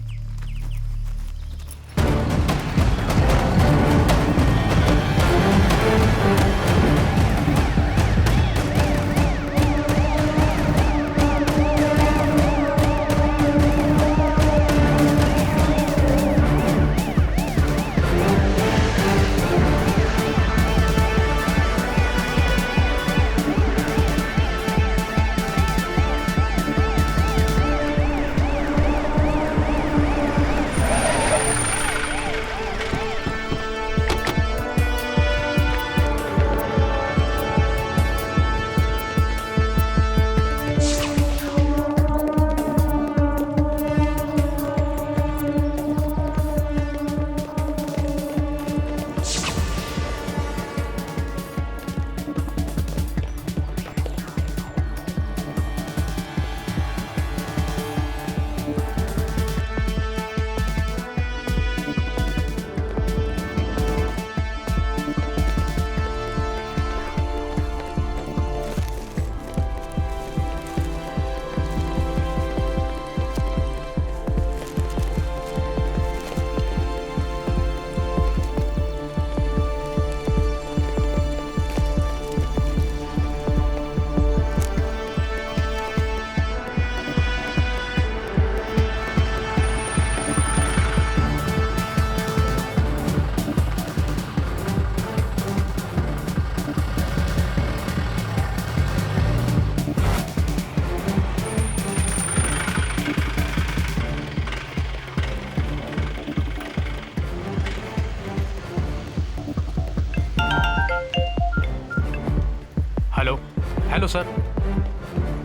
B: Hello sir.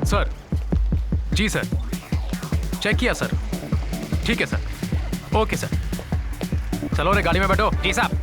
B: Sir ji sir, check किया सर। ठीक है सर। ओके सर, चलो रे गाड़ी में बैठो। जी साहब।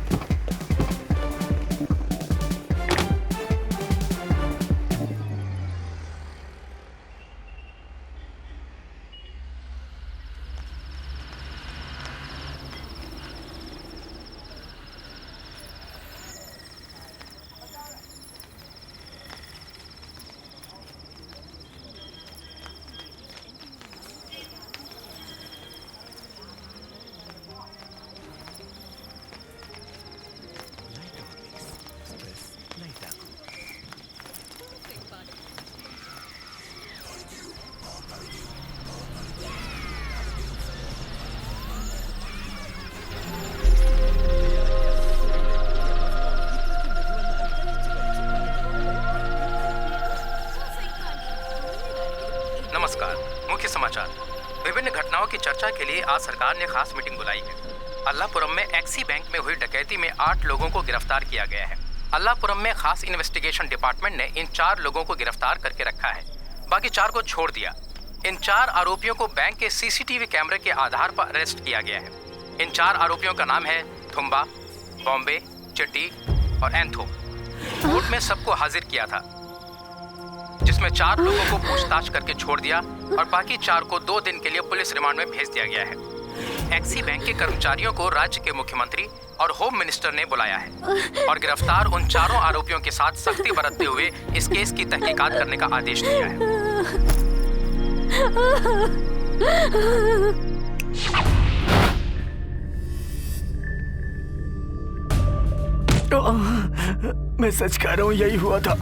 B: नमस्कार। मुख्य समाचार। विभिन्न घटनाओं की चर्चा के लिए आज सरकार ने खास मीटिंग बुलाई है। अल्लापुरम में एक्सी बैंक में हुई डकैती में 8 लोगों को गिरफ्तार किया गया है। अल्लाहपुरम में खास इन्वेस्टिगेशन डिपार्टमेंट ने इन 4 लोगों को गिरफ्तार करके रखा है, बाकी 4 को छोड़ दिया। इन 4 आरोपियों को बैंक के सीसीटीवी कैमरे के आधार पर अरेस्ट किया गया है। इन 4 आरोपियों का नाम है थुम्बा, बॉम्बे, चिट्टी और एंथो। कोर्ट में सबको हाजिर किया था, जिसमें 4 लोगों को पूछताछ करके छोड़ दिया और बाकी 4 को 2 दिन के लिए पुलिस रिमांड में भेज दिया गया है। एक्सिस बैंक के कर्मचारियों को राज्य के मुख्यमंत्री और होम मिनिस्टर ने बुलाया है और गिरफ्तार उन 4 आरोपियों के साथ सख्ती बरतते हुए इस केस की तहकीकात करने का आदेश दिया है।
F: मैं सच कह रहा हूँ, यही हुआ था।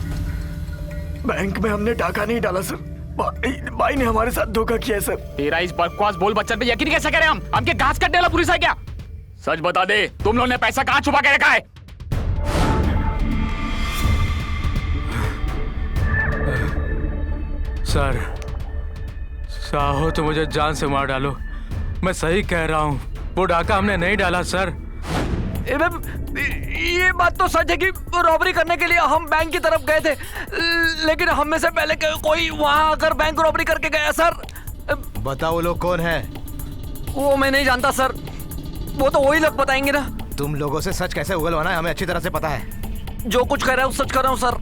F: बैंक में हमने डाका नहीं डाला सर, भाई ने हमारे साथ धोखा किया सर।
K: तेरा इस बकवास बोल बच्चन पे यकीन कैसे करें हम क्या घास कटने वाला पुलिस है क्या? सच बता दे, तुम लोगों ने पैसा कहाँ छुपा के रखा है?
B: सर, चाहो तो मुझे जान से मार डालो, मैं सही कह रहा हूँ, वो डाका हमने नहीं डाला सर।
L: ये बात तो सच है कि रॉबरी करने के लिए हम बैंक की तरफ गए थे, लेकिन हम में से पहले कोई वहां आकर बैंक रॉबरी करके गया सर।
M: बताओ वो लोग कौन है?
L: वो मैं नहीं जानता सर, वो तो वही लोग बताएंगे ना।
M: तुम लोगों से सच कैसे उगलवाना है हमें अच्छी तरह से पता है।
L: जो कुछ कह रहा हूँ सच कर रहा हूँ सर।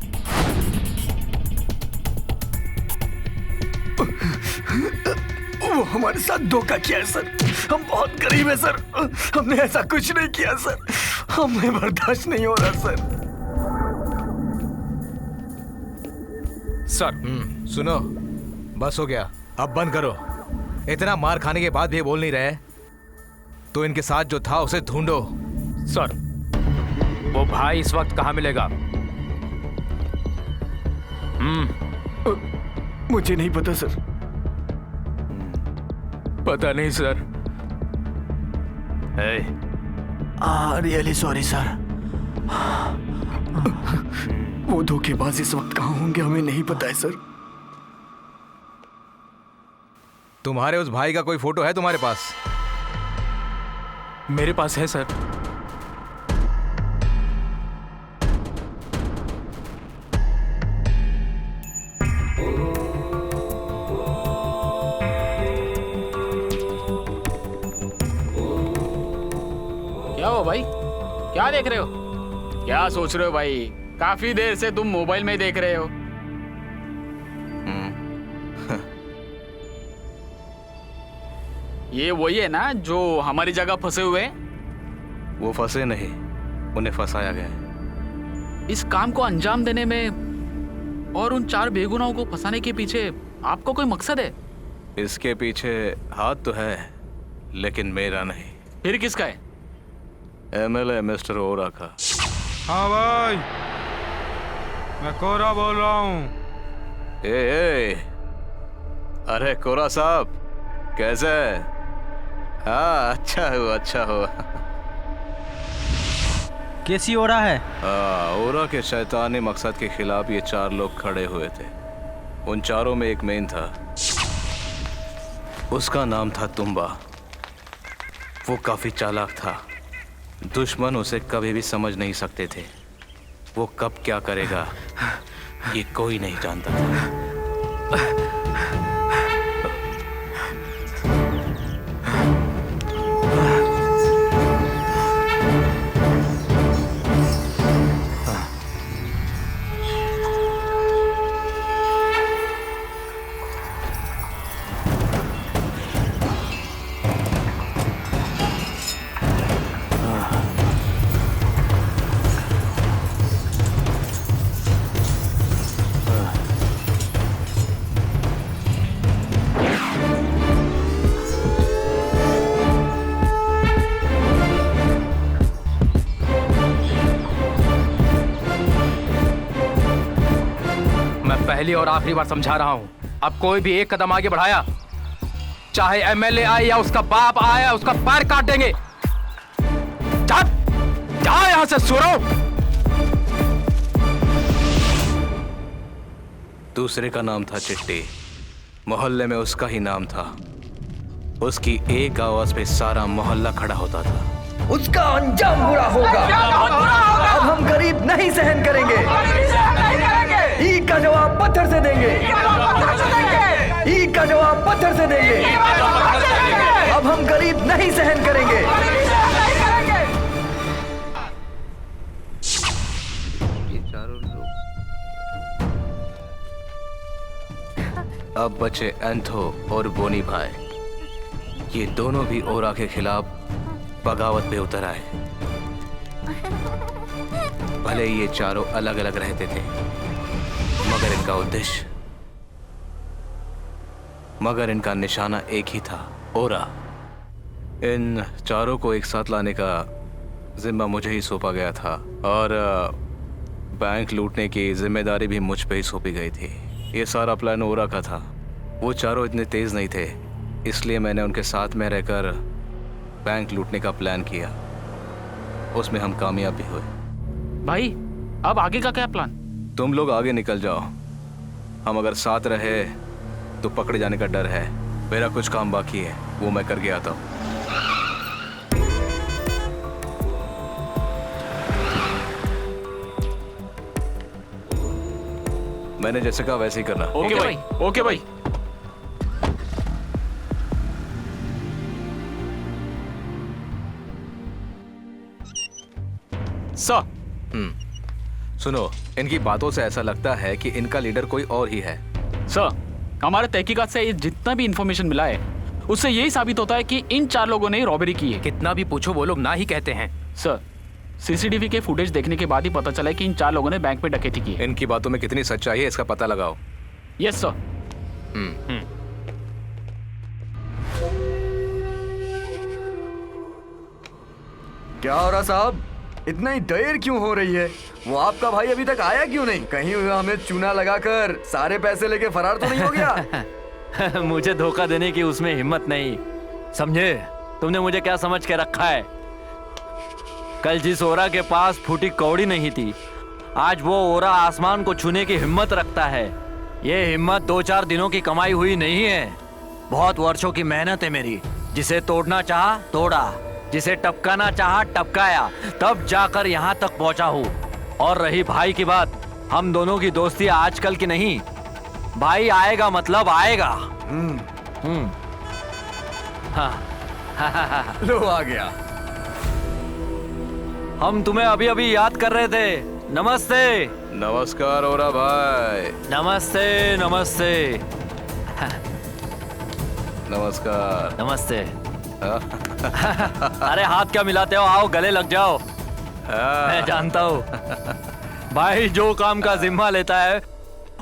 F: वो हमारे साथ धोखा किया है सर, हम बहुत गरीब है सर, हमने ऐसा कुछ नहीं किया सर, हमें बर्दाश्त नहीं हो रहा सर।
M: सर सुनो, बस हो गया, अब बंद करो। इतना मार खाने के बाद भी बोल नहीं रहे, तो इनके साथ जो था उसे ढूंढो।
B: सर, वो भाई इस वक्त कहाँ मिलेगा?
F: मुझे नहीं पता सर।
B: पता नहीं सर।
F: Really sorry sir. वो धोखेबाज इस वक्त कहाँ होंगे हमें नहीं पता है सर।
M: तुम्हारे उस भाई का कोई फोटो है तुम्हारे पास?
B: मेरे पास है सर।
K: क्या हो भाई, क्या देख रहे हो? क्या सोच रहे हो भाई? काफी देर से तुम मोबाइल में देख रहे हो। ये वही है ना जो हमारी जगह फंसे हुए हैं?
E: वो फंसे नहीं, उन्हें फंसाया गया है।
K: इस काम को अंजाम देने में और उन 4 बेगुनाहों को फंसाने के पीछे आपको कोई मकसद है?
E: इसके पीछे हाथ तो है, लेकिन मेरा नहीं।
K: फिर किसका है?
E: एमएलए मिस्टर ओरा का।
N: हाँ भाई, मैं कोरा बोल रहा हूँ।
E: अरे कोरा साहब, कैसे है? हाँ, अच्छा हुआ।
N: कैसी ओरा है?
E: ओरा के शैतानी मकसद के खिलाफ ये 4 लोग खड़े हुए थे। उन 4 में एक मेन था, उसका नाम था तुम्बा। वो काफी चालाक था, दुश्मन उसे कभी भी समझ नहीं सकते थे। वो कब क्या करेगा ये कोई नहीं जानता था।
B: पहली और आखिरी बार समझा रहा हूं, अब कोई भी एक कदम आगे बढ़ाया, चाहे एमएलए आए या उसका बाप आया, उसका पैर काट देंगे। जाओ यहां से सुरो।
E: दूसरे का नाम था चिट्टी, मोहल्ले में उसका ही नाम था। उसकी एक आवाज पे सारा मोहल्ला खड़ा होता था।
F: उसका अंजाम बुरा होगा। अब हम गरीब गरीब नहीं सहन करेंगे। ईद का जवाब पत्थर से देंगे। ईद का जवाब पत्थर से देंगे। अब हम गरीब नहीं सहन करेंगे।
E: अब बचे एंथो और बोनी भाई, ये दोनों भी ओरा के खिलाफ बगावत पे उतर आए। भले ये चारों अलग अलग रहते थे, मगर इनका निशाना एक ही था, ओरा। इन चारों को एक साथ लाने का जिम्मा मुझे ही सौंपा गया था और बैंक लूटने की जिम्मेदारी भी मुझ पे ही सौंपी गई थी। ये सारा प्लान ओरा का था। वो चारों इतने तेज नहीं थे, इसलिए मैंने उनके साथ में रहकर बैंक लूटने का प्लान किया। उसमें हम कामयाब भी हुए।
K: भाई अब आगे का क्या प्लान?
E: तुम लोग आगे निकल जाओ। हम अगर साथ रहे तो पकड़े जाने का डर है। मेरा कुछ काम बाकी है, वो मैं करके आता हूँ। मैंने जैसे कहा वैसे ही करना।
K: ओके भाई, ओके भाई।
E: सर, सुनो, इनकी बातों से ऐसा लगता है कि इनका लीडर कोई और ही है।
K: सर, हमारे तहकीकात से जितना भी इंफॉर्मेशन मिला है उससे यही साबित होता है कि इन 4 लोगों ने रॉबरी की है।
B: कितना भी पूछो वो लोग ना ही कहते हैं।
K: सर, सीसीटीवी के फुटेज देखने के बाद ही पता चला कि इन 4 लोगों ने बैंक में डकैती की है।
E: इनकी बातों में कितनी सच्चाई है इसका पता लगाओ।
K: Yes sir.
F: क्या हो रहा साहब, इतना ही देर क्यों हो रही है? वो आपका भाई अभी तक आया क्यों नहीं? कहीं हमें चूना लगाकर सारे पैसे लेके फरार तो नहीं हो गया?
L: मुझे धोखा देने की उसमें हिम्मत नहीं, समझे? तुमने मुझे क्या समझ के रखा है? कल जिस ओरा के पास फूटी कौड़ी नहीं थी, आज वो ओरा आसमान को छूने की हिम्मत रखता है। ये हिम्मत 2-4 दिनों की कमाई हुई नहीं है, बहुत वर्षों की मेहनत है मेरी। जिसे तोड़ना चाहा तोड़ा, जिसे टपकाना चाहा टपकाया, तब जाकर यहाँ तक पहुँचा हूँ। और रही भाई की बात, हम दोनों की दोस्ती आजकल की नहीं। भाई आएगा मतलब आएगा। हाँ।
F: लो आ गया।
L: हम तुम्हें अभी अभी याद कर रहे थे। नमस्ते।
E: नमस्कार ओरा भाई।
L: नमस्ते नमस्ते।
E: नमस्कार।
L: नमस्ते। अरे हाथ क्या मिलाते हो, आओ गले लग जाओ। मैं जानता हूँ भाई जो काम का जिम्मा लेता है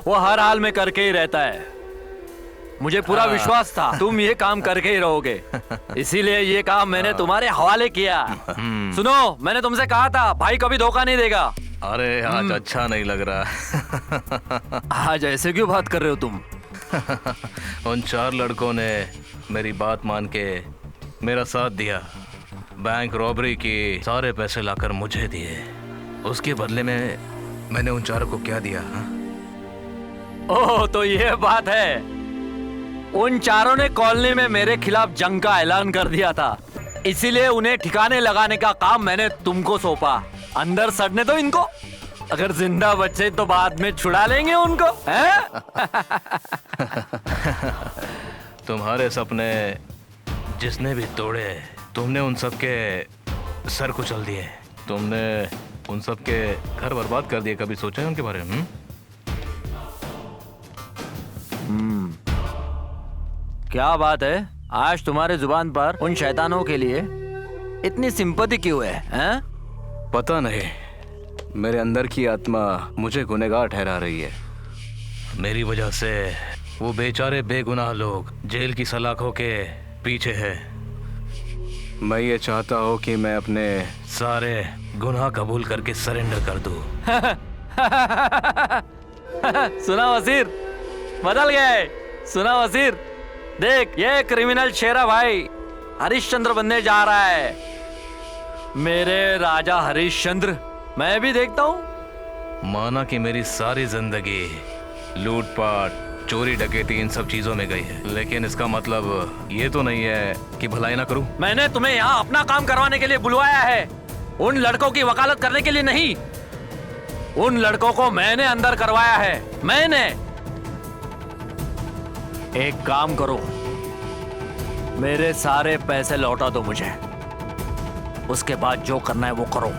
L: वो हर हाल में करके ही रहता है। मुझे पूरा विश्वास था तुम ये काम करके ही रहोगे, इसीलिए ये काम मैंने तुम्हारे हवाले किया। सुनो, मैंने तुमसे कहा था भाई कभी धोखा नहीं देगा।
E: अरे आज अच्छा नहीं लग रहा।
L: आज ऐसे क्यों बात कर रहे हो तुम?
E: उन 4 लड़कों ने मेरी बात मान के मेरा साथ दिया। बैंक रॉबरी की सारे पैसे लाकर मुझे दिए। उसके बदले में मैंने उन 4 को क्या दिया?
L: ओह तो ये बात है। उन 4 ने कॉलोनी में मेरे खिलाफ जंग का ऐलान कर दिया था, इसीलिए उन्हें ठिकाने लगाने का काम मैंने तुमको सौंपा। अंदर सड़ने दो इनको, अगर जिंदा बचे तो बाद में छुड़ा लेंगे उनको।
E: तुम्हारे सपने जिसने भी तोड़े, तुमने उन सब के सर कुचल दिए। तुमने उन सब के घर बर्बाद कर दिए। कभी सोचा है उनके बारे में?
L: क्या बात है, आज तुम्हारे जुबान पर उन शैतानों के लिए इतनी सिंपैथी क्यों है, हैं?
E: पता नहीं, मेरे अंदर की आत्मा मुझे गुनहगार ठहरा रही है। मेरी वजह से वो बेचारे बेगुनाह लोग जेल की सलाखों के पीछे है। मैं ये चाहता हूँ कि मैं अपने सारे गुनाह कबूल करके सरेंडर कर दूँ।
L: सुना वजीर, बदल गए। सुना वजीर, देख ये क्रिमिनल शेरा भाई हरिश्चंद्र बनने जा रहा है। मेरे राजा हरिश्चंद्र, मैं भी देखता हूँ।
E: माना कि मेरी सारी जिंदगी लूटपाट, चोरी डकैती इन सब चीजों में गई है, लेकिन इसका मतलब ये तो नहीं है कि भलाई ना करूं।
L: मैंने तुम्हें यहाँ अपना काम करवाने के लिए बुलवाया है, उन लड़कों की वकालत करने के लिए नहीं। उन लड़कों को मैंने अंदर करवाया है, मैंने। एक काम करो, मेरे सारे पैसे लौटा दो मुझे, उसके बाद जो करना है वो करो।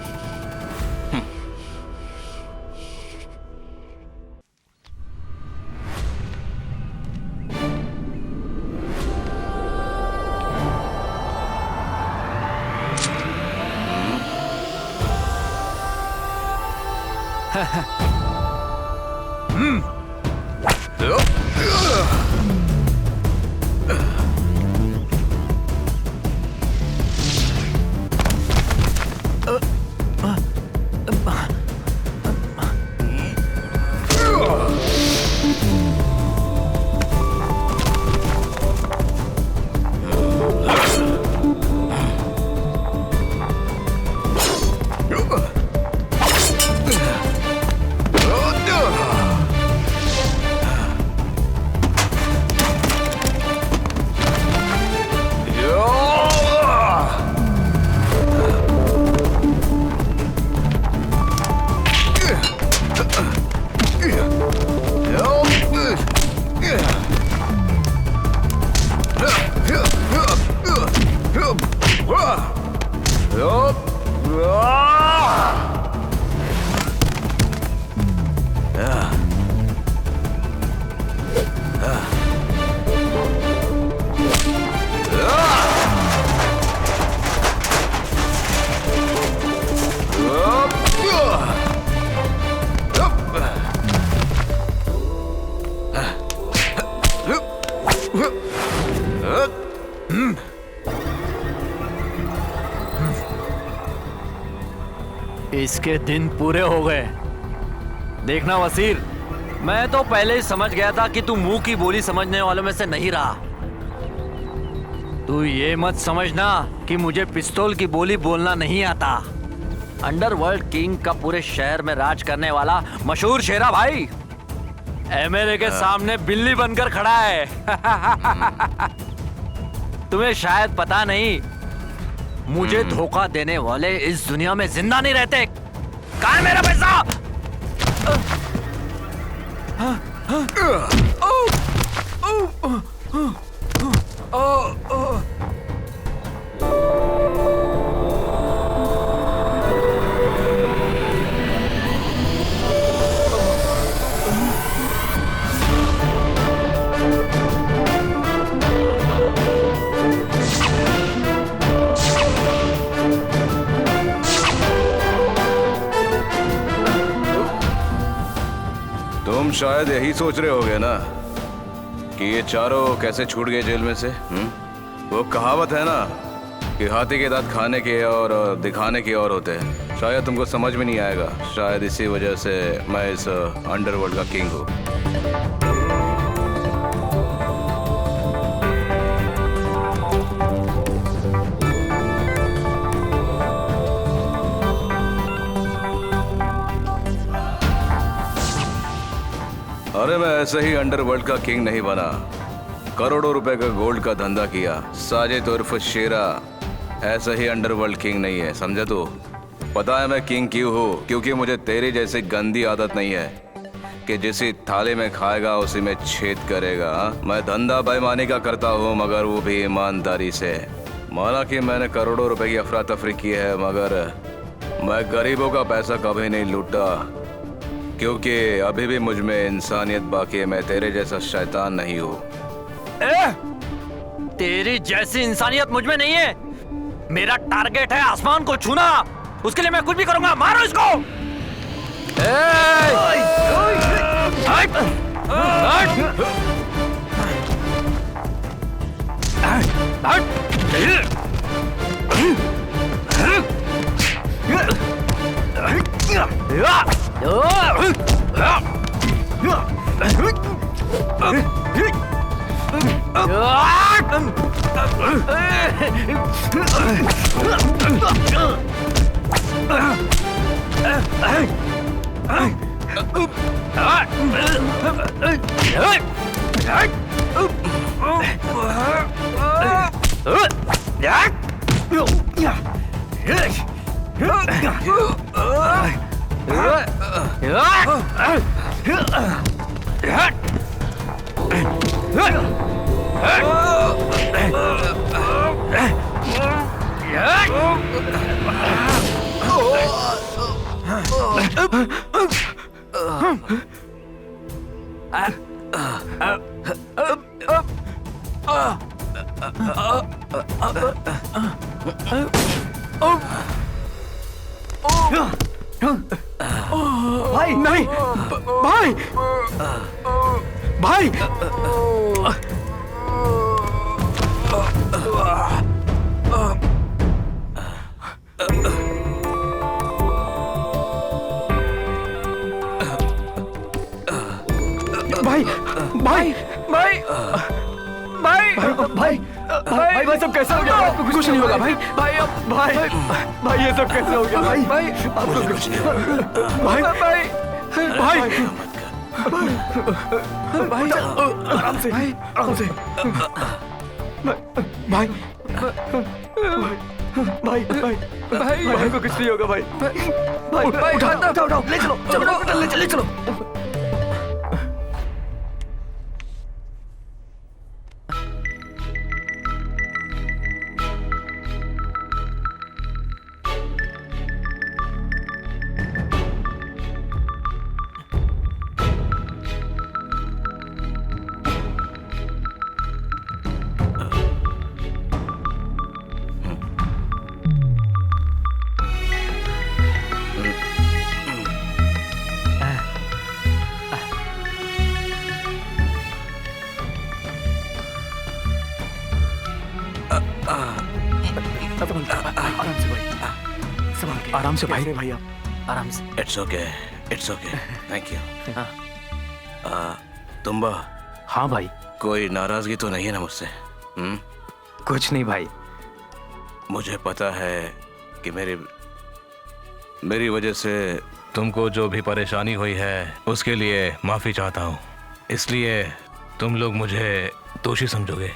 L: इसके दिन पूरे हो गए। देखना वसीर, मैं तो पहले ही समझ गया था कि तू मुंह की बोली समझने वालों में से नहीं रहा। तू ये मत समझना कि मुझे पिस्तौल की बोली बोलना नहीं आता। अंडरवर्ल्ड किंग का पूरे शहर में राज करने वाला मशहूर शेरा भाई एमएलए के सामने बिल्ली बनकर खड़ा है। तुम्हें शायद पता नहीं, मुझे धोखा देने वाले इस दुनिया में जिंदा नहीं रहते। कहाँ है मेरा पैसा?
E: तुम शायद यही सोच रहे होगे ना कि ये चारों कैसे छूट गए जेल में से। वो कहावत है ना कि हाथी के दांत खाने के और दिखाने के और होते हैं। शायद तुमको समझ में नहीं आएगा। शायद इसी वजह से मैं इस अंडरवर्ल्ड का किंग हूँ। अरे मैं ऐसे ही अंडरवर्ल्ड का किंग नहीं बना, करोड़ों रुपए का गोल्ड का धंधा किया। साजिद उर्फ शेरा ऐसा ही अंडरवर्ल्ड किंग नहीं है, समझे तू? पता है मैं किंग क्यों हूँ? क्योंकि मुझे तेरी जैसी गंदी आदत नहीं है कि जिसी थाली में खाएगा उसी में छेद करेगा। मैं धंधा बेईमानी का करता हूँ, मगर वो भी ईमानदारी से। माना कि मैंने करोड़ों रुपए की अफरा तफरी की है, मगर मैं गरीबों का पैसा कभी नहीं लूटा, क्योंकि अभी भी मुझ में इंसानियत बाकी है। मैं तेरे जैसा शैतान नहीं हूँ।
L: तेरी जैसी इंसानियत मुझ में नहीं है। मेरा टारगेट है आसमान को छूना, उसके लिए मैं कुछ भी करूंगा। मारो इसको।
F: भाई नहीं, भाई भाई भाई भाई भाई भाई भाई भाई भाई सब कैसे हो गया? आपको कुछ नहीं होगा भाई? भाई भाई भाई ये सब कैसे हो गया? भाई भाई आपको कुछ भाई भाई भाई भाई आराम से भाई आराम से भाई भाई भाई भाई को कुछ नहीं होगा भाई भाई भाई उठाओ उठाओ ले चलो चलो ले चलो आराम से भाई भाई आप आराम से।
E: It's okay thank you. तुम्बा।
B: हाँ भाई।
E: कोई नाराजगी तो नहीं है ना मुझसे?
B: कुछ नहीं भाई।
E: मुझे पता है कि मेरी वजह से
M: तुमको जो भी परेशानी हुई है उसके लिए माफी चाहता हूँ, इसलिए तुम लोग मुझे दोषी समझोगे?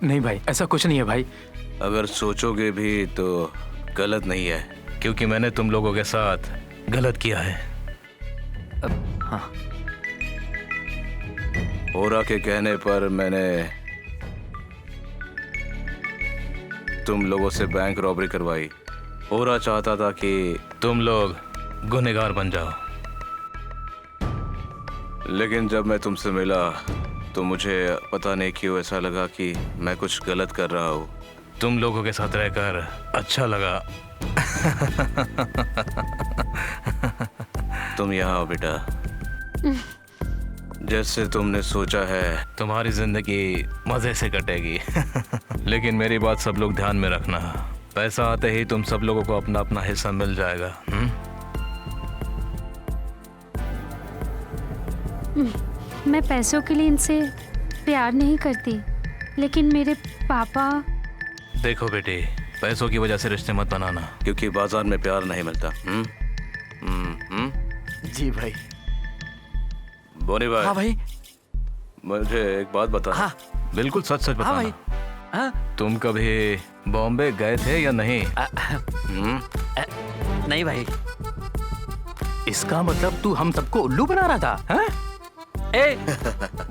B: नहीं भाई, ऐसा कुछ नहीं है भाई।
E: अगर सोचोगे भी तो गलत नहीं है,
M: क्योंकि मैंने तुम लोगों के साथ गलत किया है।
E: हाँ। ओरा के कहने पर मैंने तुम लोगों से बैंक रॉबरी करवाई। ओरा चाहता था कि
M: तुम लोग गुनहगार बन जाओ,
E: लेकिन जब मैं तुमसे मिला तो मुझे पता नहीं क्यों ऐसा लगा कि मैं कुछ गलत कर रहा हूँ।
M: तुम लोगों के साथ रहकर अच्छा लगा।
E: तुम यहाँ आओ बेटा। जैसे तुमने सोचा है
M: तुम्हारी जिंदगी मजे से कटेगी। लेकिन मेरी बात सब लोग ध्यान में रखना, पैसा आते ही तुम सब लोगों को अपना अपना हिस्सा मिल जाएगा।
A: मैं पैसों के लिए इनसे प्यार नहीं करती, लेकिन मेरे पापा।
M: देखो बेटी, पैसों की वजह से रिश्ते मत बनाना,
E: क्योंकि बाजार में प्यार नहीं मिलता।
F: जी भाई।
E: बोनी भाई।
L: हाँ भाई।
E: मुझे एक बात बता।
L: हाँ।
M: बिल्कुल सच सच बताना।
L: हाँ भाई। हाँ?
M: तुम कभी बॉम्बे गए थे या नहीं?
L: नहीं भाई।
B: इसका मतलब तू हम सबको उल्लू बना रहा था? हाँ?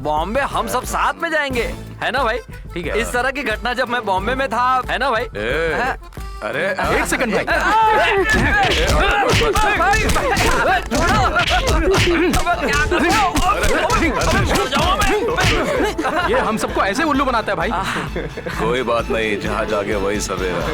L: बॉम्बे हम सब साथ में जाएंगे, है ना भाई?
B: ठीक है।
L: इस तरह की घटना जब मैं बॉम्बे में था, है ना भाई?
E: अरे
B: एक सेकंड भाई। ये हम सबको ऐसे उल्लू बनाता है भाई।
E: कोई बात नहीं, जहाँ जाके वही सवेरा।